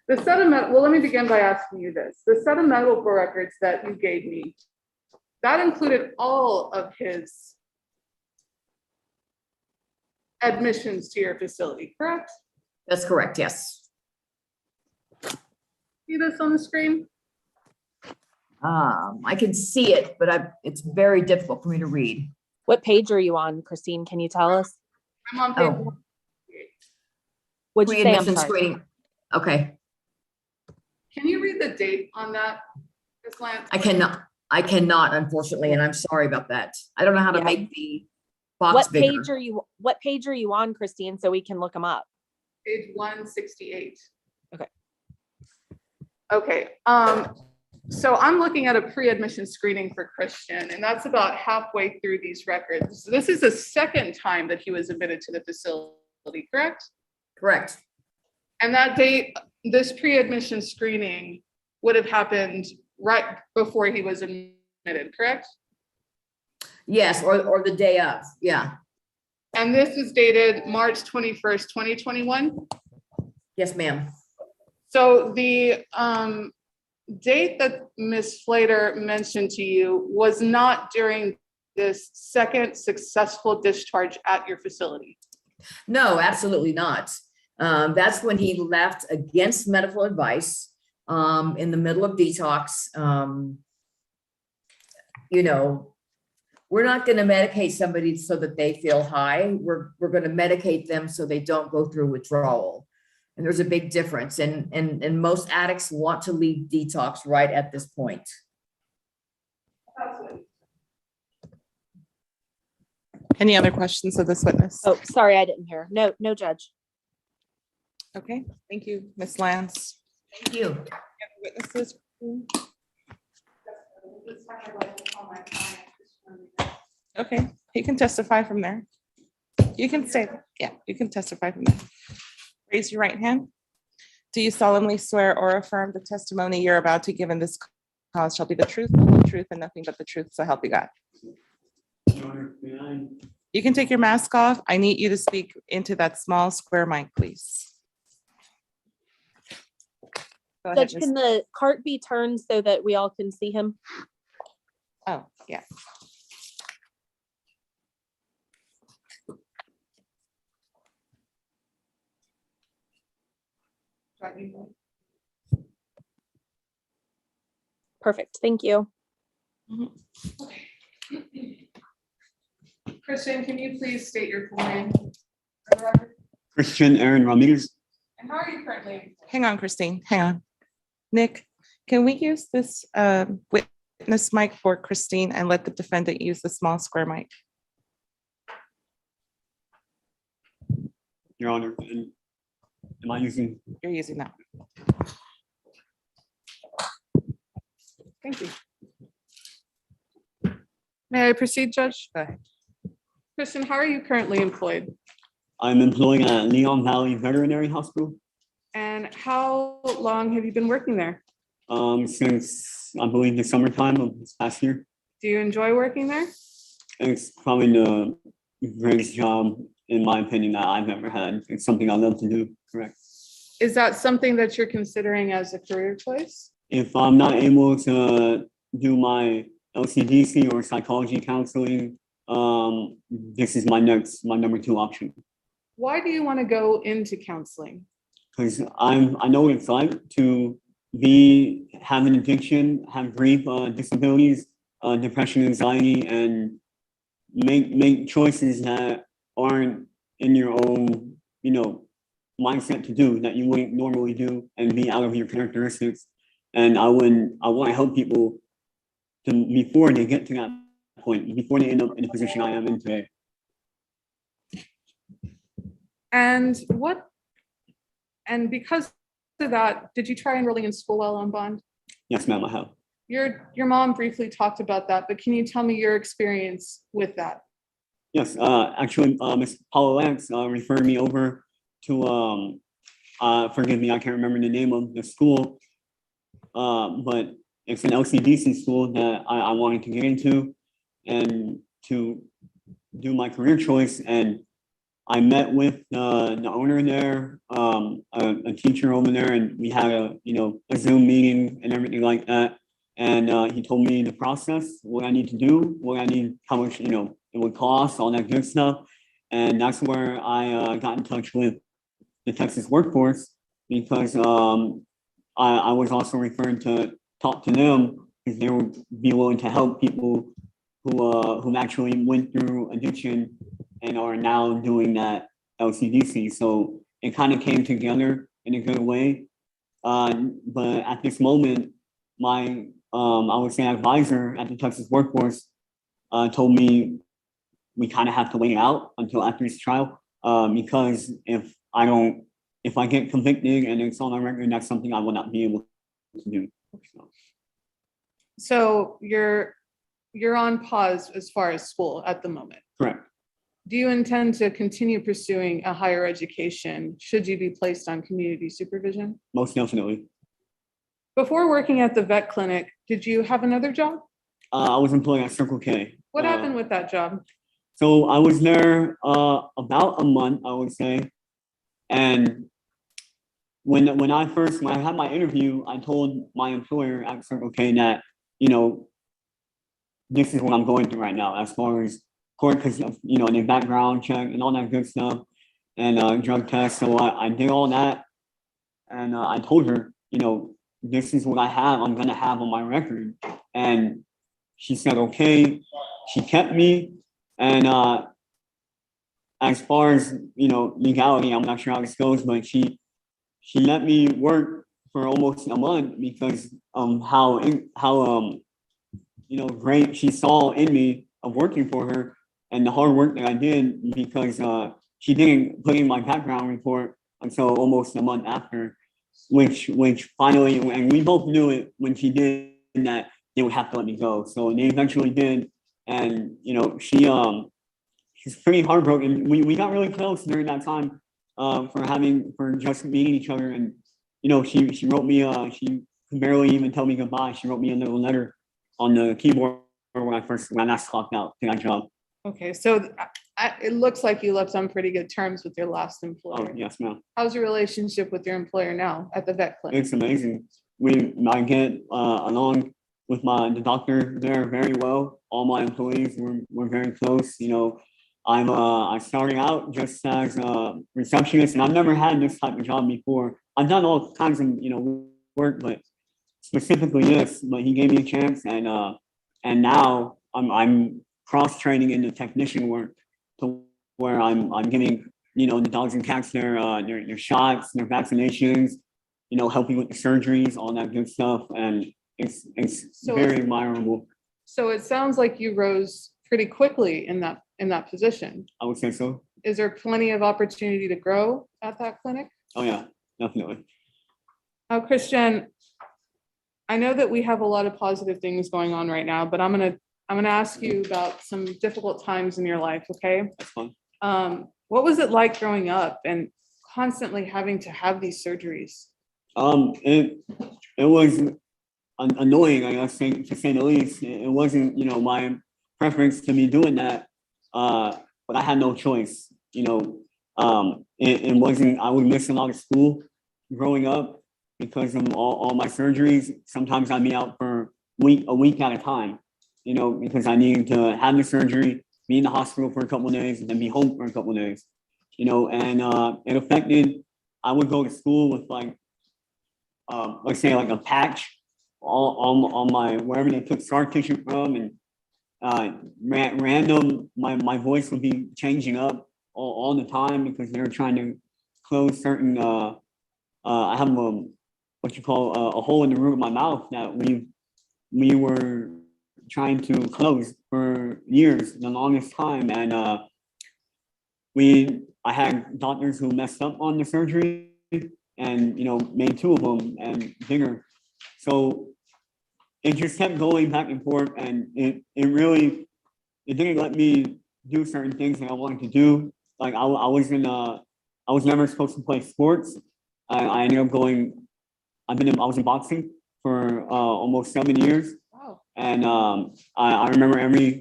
The set of, well, let me begin by asking you this. The set of medical records that you gave me, that included all of his admissions to your facility, correct? That's correct, yes. See this on the screen? I can see it, but it's very difficult for me to read. What page are you on, Christine? Can you tell us? I'm on page Oh. 1. What'd you say? I'm Pre-admission sorry. screening. Okay, Can you read the date on that, Ms. Lance? I cannot, unfortunately, and I'm sorry about that. I don't know how to Yeah. make the box What bigger. page are you on, Christine, so we can look them up? Page 168. Okay. Okay, so I'm looking at a pre-admission screening for Christian, and that's about halfway through these records. This is the second time that he was admitted to the facility, correct? Correct. And that date, this pre-admission screening would have happened right before he was admitted, correct? Yes, or the day of, yeah. And this is dated March 21st, 2021. Yes, ma'am. So the date that Ms. Flater mentioned to you was not during this second successful discharge at your facility. No, absolutely not. That's when he left against medical advice in the middle of detox. You know, we're not going to medicate somebody so that they feel high. We're going to medicate them so they don't go through withdrawal. And there's a big difference. And most addicts want to leave detox right at this point. Any other questions of this witness? Oh, sorry, I didn't hear. No, no, Judge. Okay, thank you, Ms. Lance. Thank you. Witnesses? Okay, he can testify from there. You can say, yeah, you can testify from there. Raise your right hand. Do you solemnly swear or affirm the testimony you're about to give in this cause shall be the truth, the whole truth, and nothing but the truth, so help you God? You can take your mask off. I need you to speak into that small square mic, please. Go ahead, Judge, Ms. can the cart be turned so that we all can see him? Oh, yeah. Perfect. Thank you. Christian, can you please state your full name? For the record? Christian Aaron Ramirez. And how are you currently? Hang on, Christine, hang on. Nick, can we use this witness mic for Christine and let the defendant use the small square mic? Your Honor, and am I using? You're using that. Thank you. May I proceed, Judge? Go ahead. Kristen, how are you currently employed? I'm employed at Leon Valley Veterinary Hospital And how long have you been working there? since I believe the summertime of this past year. Do you enjoy working there? And it's probably the greatest job, in my opinion, that I've ever had. It's something I love to do, correct? Is that something that you're considering as a career choice? If I'm not able to do my LCDC or psychology counseling, this is my number two option. Why do you want to go into counseling? Because I know what it's like to have an addiction, have grief, disabilities, depression, anxiety, and make choices that aren't in your own, mindset to do, that you wouldn't normally do, and be out of your characteristics. And I want to help people before they get to that point, before they end up in the position I am in today. And because of that, did you try enrolling in school while on bond? Yes, ma'am, I have. Your mom briefly talked about that, but can you tell me your experience with that? Yes, actually, Ms. Paula Lance referred me over to, forgive me, I can't remember the name of the school, but it's an LCDC school that I wanted to get into and to do my career choice. And I met with the owner there, a teacher over there, and we had a Zoom meeting and everything like that. And he told me the process, what I need to do, how much it would cost, all that good stuff. And that's where I got in touch with the Texas workforce, because I was also referred to talk to them, because they would be willing to help people who actually went through addiction and are now doing that LCDC. So it kind of came together in a good way. But at this moment, my I would say advisor at the Texas workforce told me we kind of have to wait it out until after this trial, because if I get convicted and it's on my record, that's something I will not be able to do. So you're on pause as far as school at the moment. Correct. Do you intend to continue pursuing a higher education should you be placed on community supervision? Most definitely. Before working at the vet clinic, did you have another job? I was employed at Circle K. What happened with that job? So I was there about a month, I would say. And when I had my interview, I told my employer at Circle K that, this is what I'm going through right now as far as court, because, the background check and all that good stuff, and drug test. So I did all that. And I told her, this is what I'm going to have on my record. And she said, okay. She kept me. And as far as, legality, I'm not sure how this goes, but she let me work for almost a month because how great she saw in me of working for her. and the hard work that I did because she didn't put in my background report until almost a month after, which finally, and we both knew it when she did that they would have to let me go. So they eventually did, and you know she's pretty heartbroken. We got really close during that time for just meeting each other, and you know she wrote me she could barely even tell me goodbye. She wrote me a little letter on the keyboard when I last clocked out to that job. Okay, so it looks like you left on pretty good terms with your last Oh employer. yes, ma'am. How's your relationship with your employer now at the vet clinic? It's amazing. I get along with the doctor there very well. All my employees we're very close. You know, I started out just as a receptionist, and I've never had this type of job before. I've done all kinds of work, but specifically this. But he gave me a chance, and now I'm cross training into technician work to where I'm giving the dogs and cats their shots, their vaccinations, helping with the surgeries, all that good stuff, and it's So very admirable. So it sounds like you rose pretty quickly in that position. I would say so. Is there plenty of opportunity to grow at that clinic? Oh yeah, definitely. Now, Christian, I know that we have a lot of positive things going on right now, but I'm gonna ask you about some difficult times in your life, okay? That's fun. What was it like growing up and constantly having to have these surgeries? It was annoying, I guess, to say the least. It wasn't, my preference to be doing that, but I had no choice. It wasn't. I would miss a lot of school growing up because of all my surgeries. Sometimes I'd be out for a week at a time. Because I needed to have the surgery, be in the hospital for a couple of days, and then be home for a couple of days. And it affected. I would go to school with let's say a patch on my wherever they took scar tissue from, and random my voice would be changing up all the time because they were trying to close certain. I have what you call a hole in the root of my mouth that we were trying to close for years, the longest time, and I had doctors who messed up on the surgery and made two of them and bigger. So it just kept going back and forth, and it didn't let me do certain things that I wanted to do. Like I was never supposed to play sports. I ended up going. I was in boxing for almost 7 years. Wow. And I remember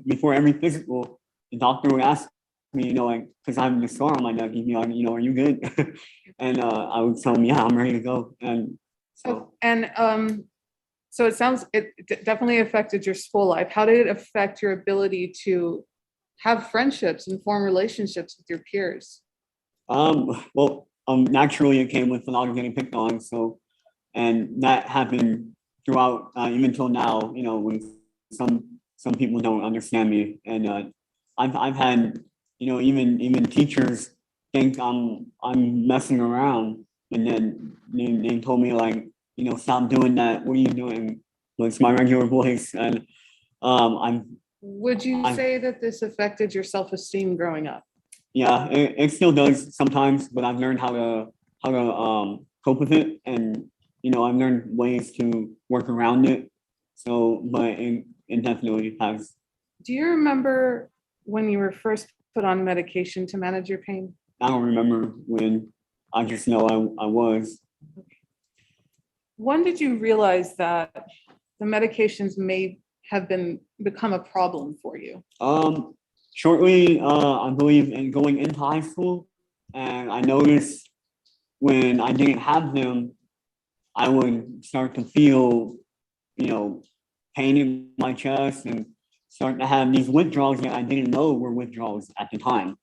before every physical, the doctor would ask me, because I have the scar on my neck, he'd be like, are you good? And I would tell him, yeah, I'm ready to go. And so. So it sounds, it definitely affected your school life. How did it affect your ability to have friendships and form relationships with your peers? Well, naturally it came with a lot of getting picked on. So, and that happened throughout, even till now, when some people don't understand me. And I've had, even teachers think I'm messing around, and then they told me stop doing that. What are you doing? Well, it's my regular voice, and Would you say that this affected your self-esteem growing up? Yeah, it still does sometimes, but I've learned how to cope with it, and I've learned ways to work around it. So, but it definitely has. Do you remember when you were first put on medication to manage your pain? I don't remember when. I just know I was. When did you realize that the medications may have become a problem for you? Shortly, I believe in going into high school, and I noticed when I didn't have them, I would start to feel, pain in my chest and start to have these withdrawals that I didn't know were withdrawals at the time.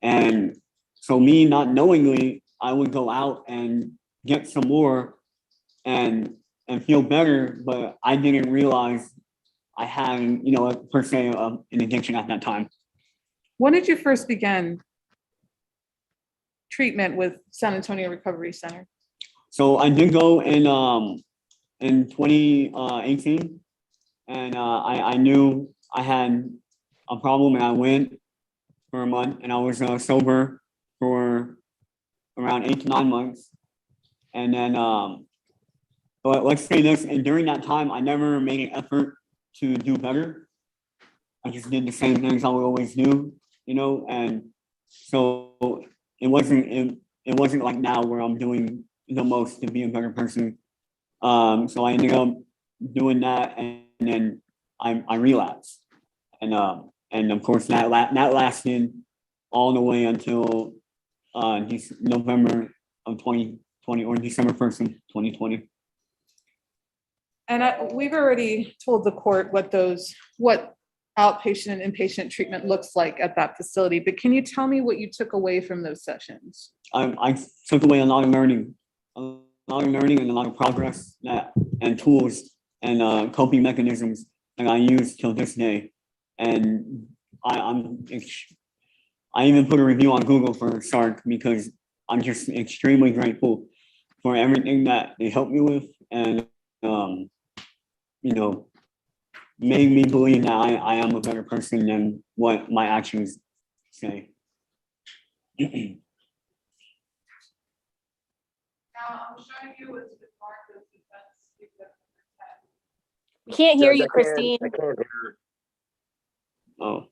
And so me not knowingly, I would go out and get some more and feel better, but I didn't realize I had, per se, an addiction at that time. When did you first begin treatment with San Antonio Recovery Center? So I did go in 2018, and I knew I had a problem, and I went, for a month, and I was sober for around 8 to 9 months. And then, but let's say this, and during that time, I never made an effort to do better. I just did the same things I would always do, you know, and so it wasn't like now where I'm doing the most to be a better person. So I ended up doing that, and then I relapsed, and of course that lasted all the way until November of 2020, or December 1st of 2020. And we've already told the court what outpatient and inpatient treatment looks like at that facility, but can you tell me what you took away from those sessions? I took away a lot of learning and a lot of progress and tools and coping mechanisms that I use till this day. And I even put a review on Google for SARC because I'm just extremely grateful for everything that they helped me with, and you know, made me believe that I am a better person than what my actions say. Now, I'm showing you what's been marked as defense exhibit 10. We can't hear Judge, you, I can't- Christine. I can't hear. Oh,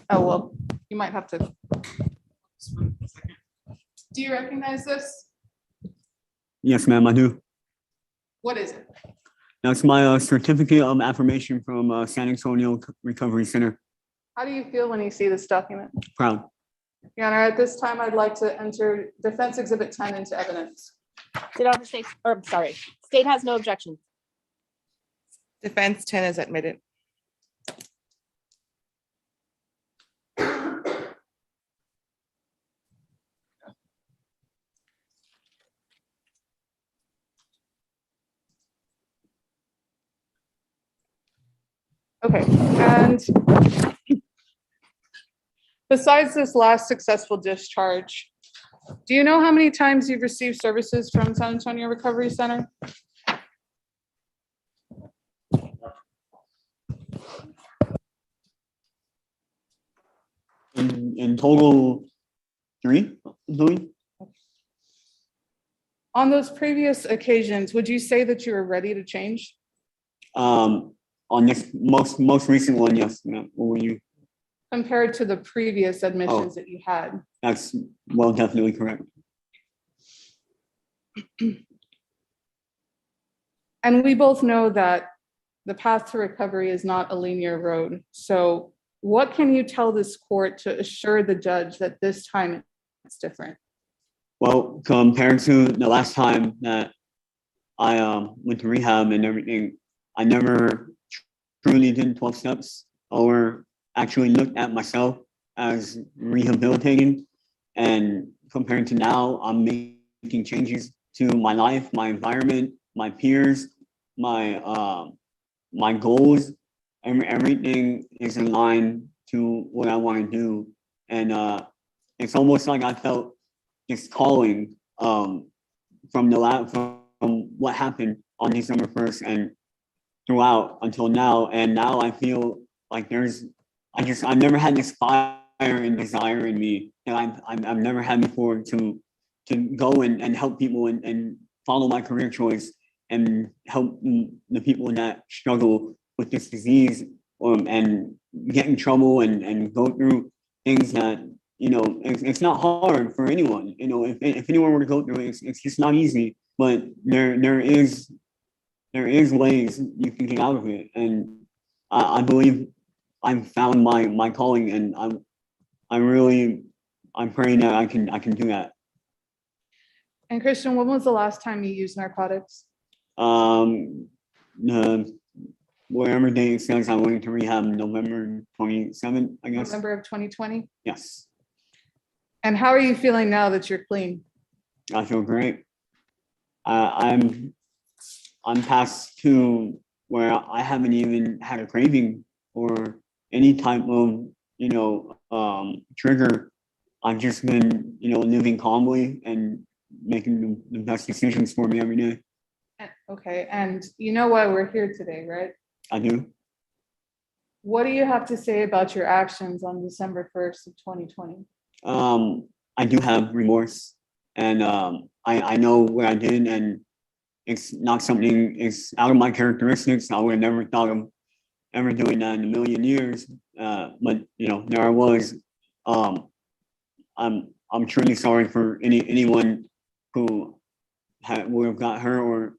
Oh, well, you might have to. Do you recognize this? yes, ma'am, I do. What is it? That's my certificate of affirmation from San Antonio Recovery Center. How do you feel when you see this document? Proud. Your Honor, at this time, I'd like to enter defense exhibit 10 into evidence. State has no objection. Defense 10 is admitted. Okay, and besides this last successful discharge, do you know how many times you've received services from San Antonio Recovery Center? In total, 3, I believe. On those previous occasions, would you say that you were ready to change? On this most recent one, yes, ma'am. What were you? Compared to the previous admissions that you had? That's definitely correct. And we both know that the path to recovery is not a linear road. So what can you tell this court to assure the judge that this time it's different? Well, compared to the last time that I went to rehab and everything, I never truly did 12 steps or actually looked at myself as rehabilitating. And compared to now, I'm making changes to my life, my environment, my peers, my goals. Everything is in line to what I want to do. And it's almost like I felt this calling from what happened on December 1st and throughout until now. And now I feel like I've never had this fire and desire in me that I've never had before to go and help people and follow my career choice and help the people that struggle with this disease and get in trouble and go through things that, you know, it's not hard for anyone. You know, if anyone were to go through it, it's just not easy, but there is ways you can get out of it. And I believe I've found my calling, and I'm praying that I can do that. And Christian, when was the last time you used narcotics? Wherever date it says I went to rehab November 27th, I guess. November of 2020? Yes, And how are you feeling now that you're clean? I feel great. I'm past to where I haven't even had a craving or any type of, you know, trigger I've just been, living calmly and making the best decisions for me every day. Okay, and you know why we're here today, right? I do. What do you have to say about your actions on December 1st of 2020? I do have remorse, and I know what I did, and it's not something, it's out of my characteristics. I would have never thought of ever doing that in a million years. But there I was. I'm truly sorry for anyone who would have got hurt or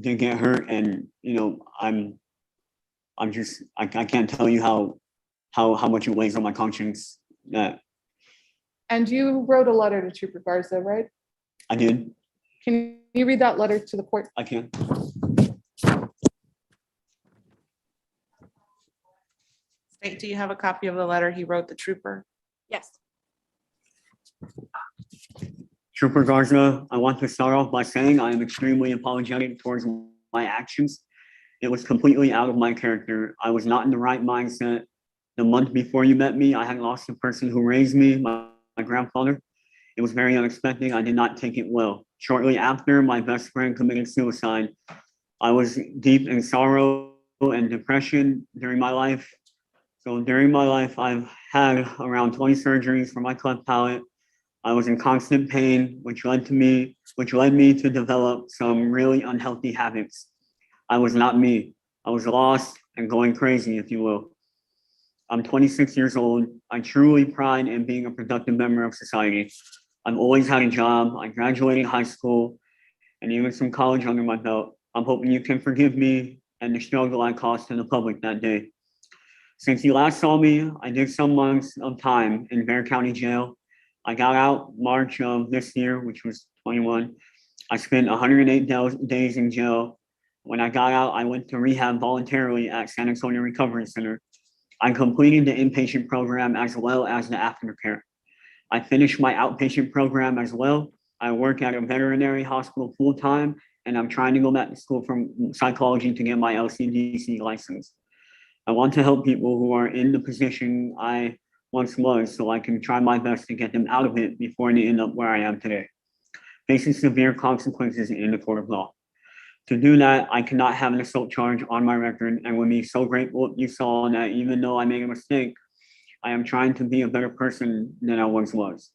did get hurt, and I'm just I can't tell you how much it weighs on my conscience. That And you wrote a letter to Trooper Garza, right? I did. Can you read that letter to the court? I can. State, do you have a copy of the letter he wrote the trooper? Yes. Trooper Garza, I want to start off by saying I am extremely apologetic towards my actions. It was completely out of my character. I was not in the right mindset. The month before you met me, I had lost the person who raised me, my grandfather. It was very unexpected. I did not take it well. Shortly after, my best friend committed suicide. I was deep in sorrow and depression during my life. So during my life, I've had around 20 surgeries for my cleft palate. I was in constant pain, which led me to develop some really unhealthy habits. I was not me. I was lost and going crazy, if you will. I'm 26 years old. I truly pride in being a productive member of society. I've always had a job. I graduated high school and even some college under my belt. I'm hoping you can forgive me and the struggle I caused to the public that day. Since you last saw me, I did some months of time in Bexar County Jail. I got out March of this year, which was 21. I spent 108 days in jail. When I got out, I went to rehab voluntarily at San Antonio Recovery Center. I completed the inpatient program as well as the aftercare. I finished my outpatient program as well. I work at a veterinary hospital full-time, and I'm trying to go back to school from psychology to get my LCDC license. I want to help people who are in the position I once was, so I can try my best to get them out of it before they end up where I am today, facing severe consequences in the court of law. To do that, I cannot have an assault charge on my record, and would be so grateful if you saw that even though I made a mistake, I am trying to be a better person than I once was.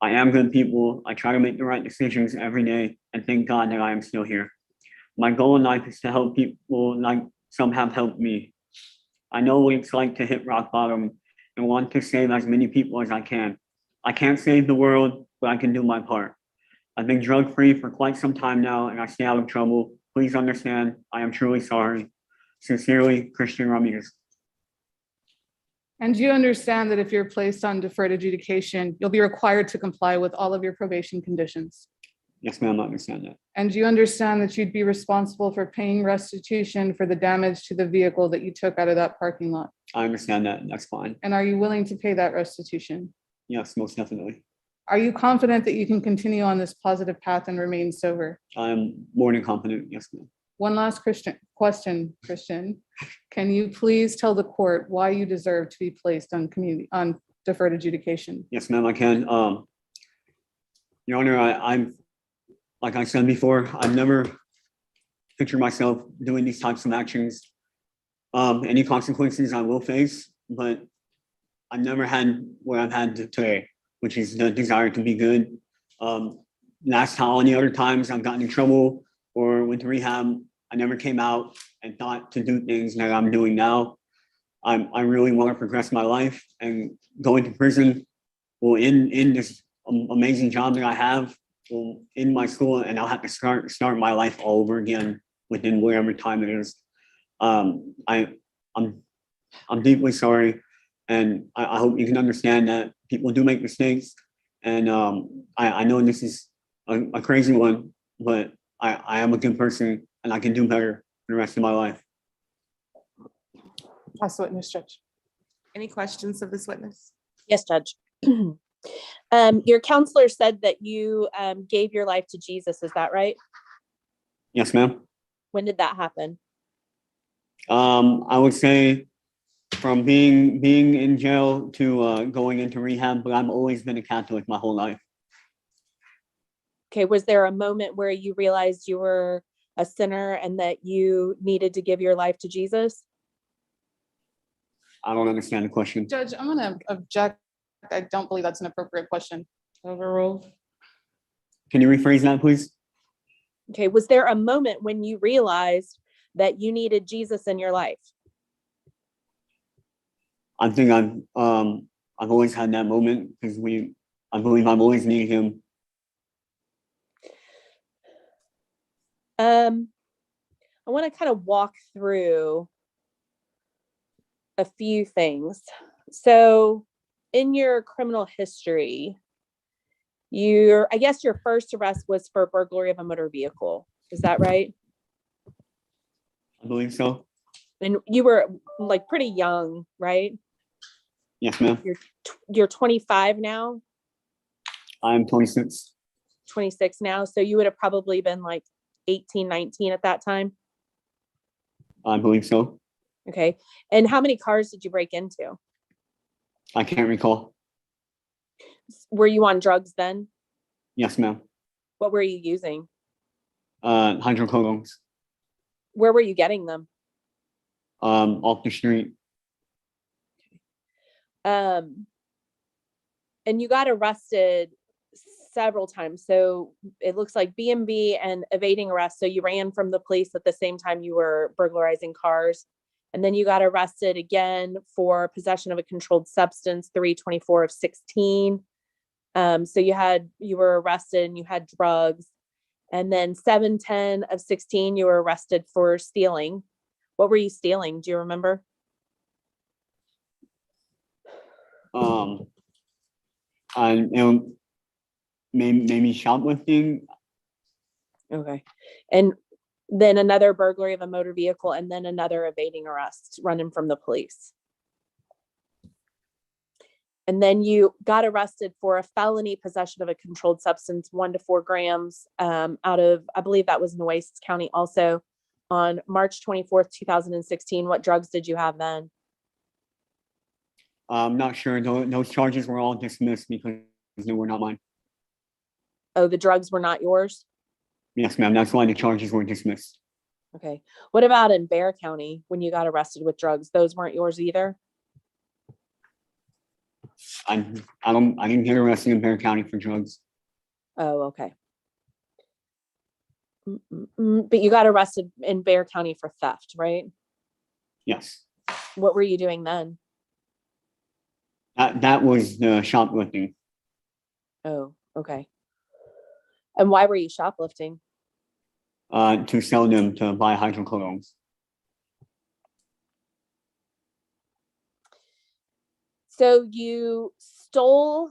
I am good people. I try to make the right decisions every day, and thank God that I am still here. My goal in life is to help people like some have helped me. I know what it's like to hit rock bottom and want to save as many people as I can. I can't save the world, but I can do my part. I've been drug-free for quite some time now, and I stay out of trouble. Please understand, I am truly sorry. Sincerely, Christian Ramirez. And do you understand that if you're placed on deferred adjudication, you'll be required to comply with all of your probation conditions? Yes, ma'am, I understand that. And do you understand that you'd be responsible for paying restitution for the damage to the vehicle that you took out of that parking lot? I understand that. That's fine. And are you willing to pay that restitution? Yes, most definitely. Are you confident that you can continue on this positive path and remain sober? I am more than confident. Yes, ma'am. One last question, Christian. Can you please tell the court why you deserve to be placed on deferred adjudication? Yes, ma'am, I can. Your Honor, I'm like I said before, I've never pictured myself doing these types of actions. Any consequences I will face, but I've never had what I've had today, which is the desire to be good. Last how many other times I've gotten in trouble or went to rehab, I never came out and thought to do things that I'm doing now. I really want to progress my life, and going to prison will end this amazing job that I have, will end my school, and I'll have to start my life all over again within whatever time it is. I'm deeply sorry, and I hope you can understand that people do make mistakes, and I know this is a crazy one, but I am a good person, and I can do better for the rest of my life. Pass the witness, Judge. Any questions of this witness? Yes, Judge. Your counselor said that you gave your life to Jesus. Is that right? Yes, ma'am. When did that happen? I would say from being in jail to going into rehab, but I've always been a Catholic my whole life. Okay, was there a moment where you realized you were a sinner and that you needed to give your life to Jesus? I don't understand the question. Judge, I'm gonna object. I don't believe that's an appropriate question. Overruled. Can you rephrase that, please? Okay, was there a moment when you realized that you needed Jesus in your life? I think I've always had that moment because I believe I've always needed him. I want to kind of walk through a few things. So in your criminal history, I guess your first arrest was for burglary of a motor vehicle. Is that right? I believe so. And you were like pretty young, right? Yes, ma'am. You're 25 now, I'm 26. 26 now. So you would have probably been like 18, 19 at that time. I believe so. Okay. And how many cars did you break into? I can't recall. Were you on drugs then? Yes, ma'am. What were you using? Hydrocodones. Where were you getting them? Off the street. And you got arrested several times. So it looks like B&B and evading arrest. So you ran from the police at the same time you were burglarizing cars. And then you got arrested again for possession of a controlled substance, 324 of 16. So you were arrested and you had drugs. And then 710 of 16, you were arrested for stealing. What were you stealing? Do you remember? Maybe shoplifting. Okay. And then another burglary of a motor vehicle, and then another evading arrest, running from the police. And then you got arrested for a felony possession of a controlled substance, 1 to 4 grams, out of, I believe that was Nueces County also, on March 24th, 2016. What drugs did you have then? I'm not sure. Those charges were all dismissed because they were not mine. Oh, the drugs were not yours? Yes, ma'am. That's why the charges were dismissed. Okay. What about in Bexar County when you got arrested with drugs? Those weren't yours either? I didn't get arrested in Bexar County for drugs. Oh, okay. But you got arrested in Bexar County for theft, right? Yes. What were you doing then? That was the shoplifting. Oh, okay. And why were you shoplifting? To sell them to buy hydrocodones. So you stole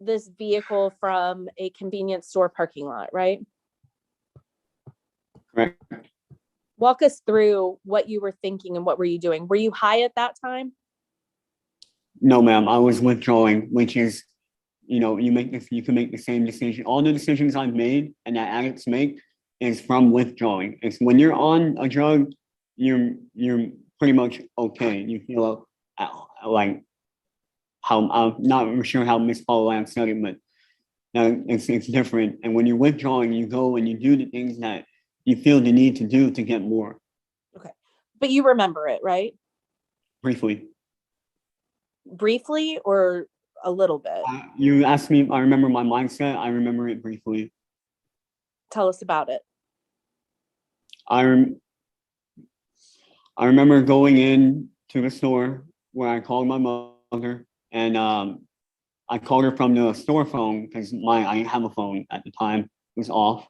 this vehicle from a convenience store parking lot, right? Correct. Walk us through what you were thinking and what were you doing? Were you high at that time? No, ma'am. I was withdrawing, which is, you can make the same decision. All the decisions I've made and that addicts make is from withdrawing. It's when you're on a drug, you're pretty much okay. You feel like how, I'm not sure how Miss Paula Lamb said it, but it's different. And when you're withdrawing, you go and you do the things that you feel the need to do to get more. Okay. But you remember it, right? Briefly. Briefly or a little bit? You asked me, I remember my mindset. I remember it briefly. Tell us about it. I remember going in to the store where I called my mother, and I called her from the store phone because I didn't have a phone at the time. It was off.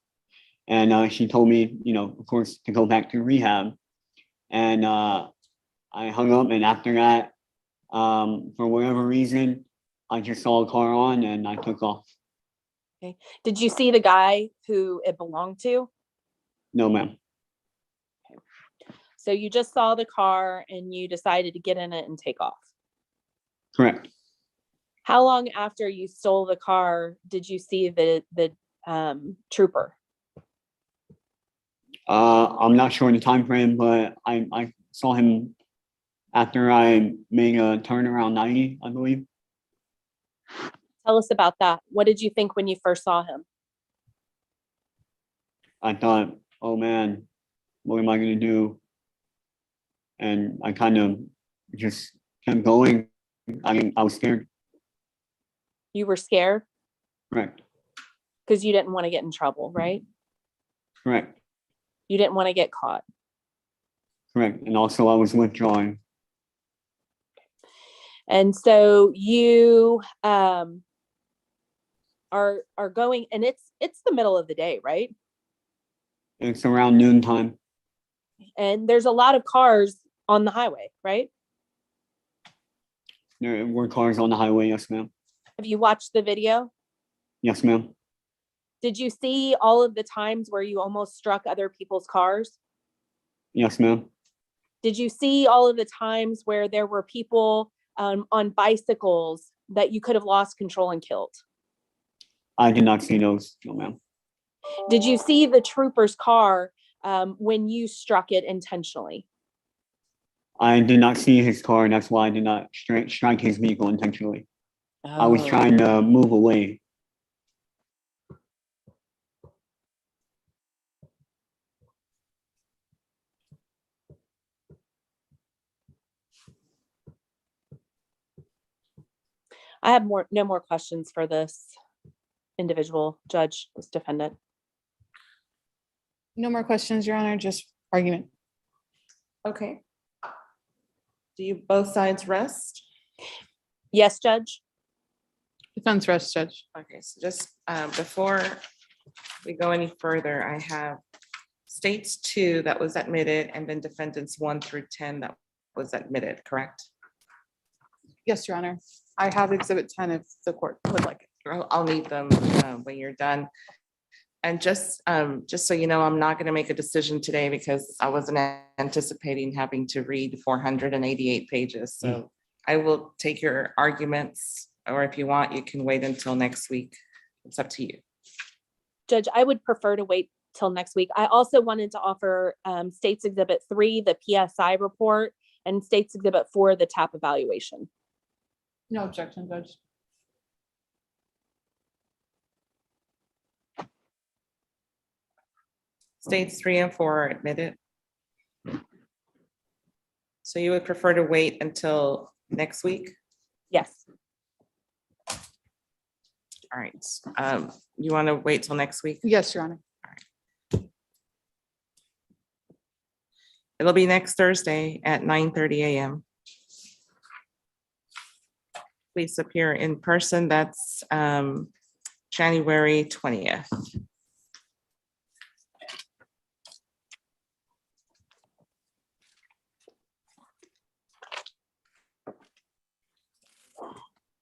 And she told me, of course, to go back to rehab. And I hung up, and after that, for whatever reason, I just saw a car on and I took off. Okay. Did you see the guy who it belonged to? No, ma'am. Okay. So you just saw the car and you decided to get in it and take off. Correct. How long after you stole the car did you see the trooper? I'm not sure in the time frame, but I saw him after I made a turn around 90, I believe. Tell us about that. What did you think when you first saw him? I thought, oh man, what am I gonna do? And I kind of just kept going. I was scared. You were scared Correct. because you didn't want to get in trouble, right? Correct. You didn't want to get caught. Correct. And also I was withdrawing. And so you are going, and it's the middle of the day, right? It's around noontime. And there's a lot of cars on the highway, right? There were cars on the highway. Yes, ma'am. Have you watched the video? Yes, ma'am. Did you see all of the times where you almost struck other people's cars? Yes, ma'am. Did you see all of the times where there were people on bicycles that you could have lost control and killed? I did not see those. No, ma'am. Did you see the trooper's car when you struck it intentionally? I did not see his car, and that's why I did not strike his vehicle intentionally. I was trying to move away. I have no more questions for this individual judge, this defendant. No more questions, Your Honor, just argument. Okay. Do you both sides rest? Yes, Judge? Defense rest, Judge. Okay, so just before we go any further, I have states 2 that was admitted and then defendants 1 through 10 that was admitted, correct? Yes, Your Honor. I have exhibit 10 if the court would like it. I'll need them when you're done. And just so you know, I'm not going to make a decision today because I wasn't anticipating having to read 488 pages. So I will take your arguments, or if you want, you can wait until next week. It's up to you. Judge, I would prefer to wait till next week. I also wanted to offer States Exhibit 3, the PSI report, and States Exhibit 4, the TAP evaluation. No objection, Judge. States 3 and 4 are admitted. So you would prefer to wait until next week? Yes. All right. You want to wait till next week? Yes, Your Honor. It'll be next Thursday at 9:30 a.m. Please appear in person. That's January 20th.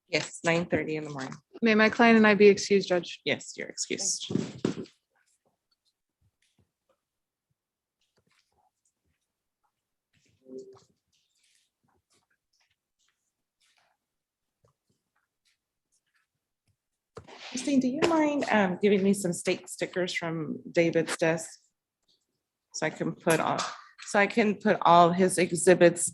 Yes, 9:30 in the morning. May my client and I be excused, Judge? Yes, you're excused. Christine, do you mind giving me some state stickers from David's desk? So I can put all his exhibits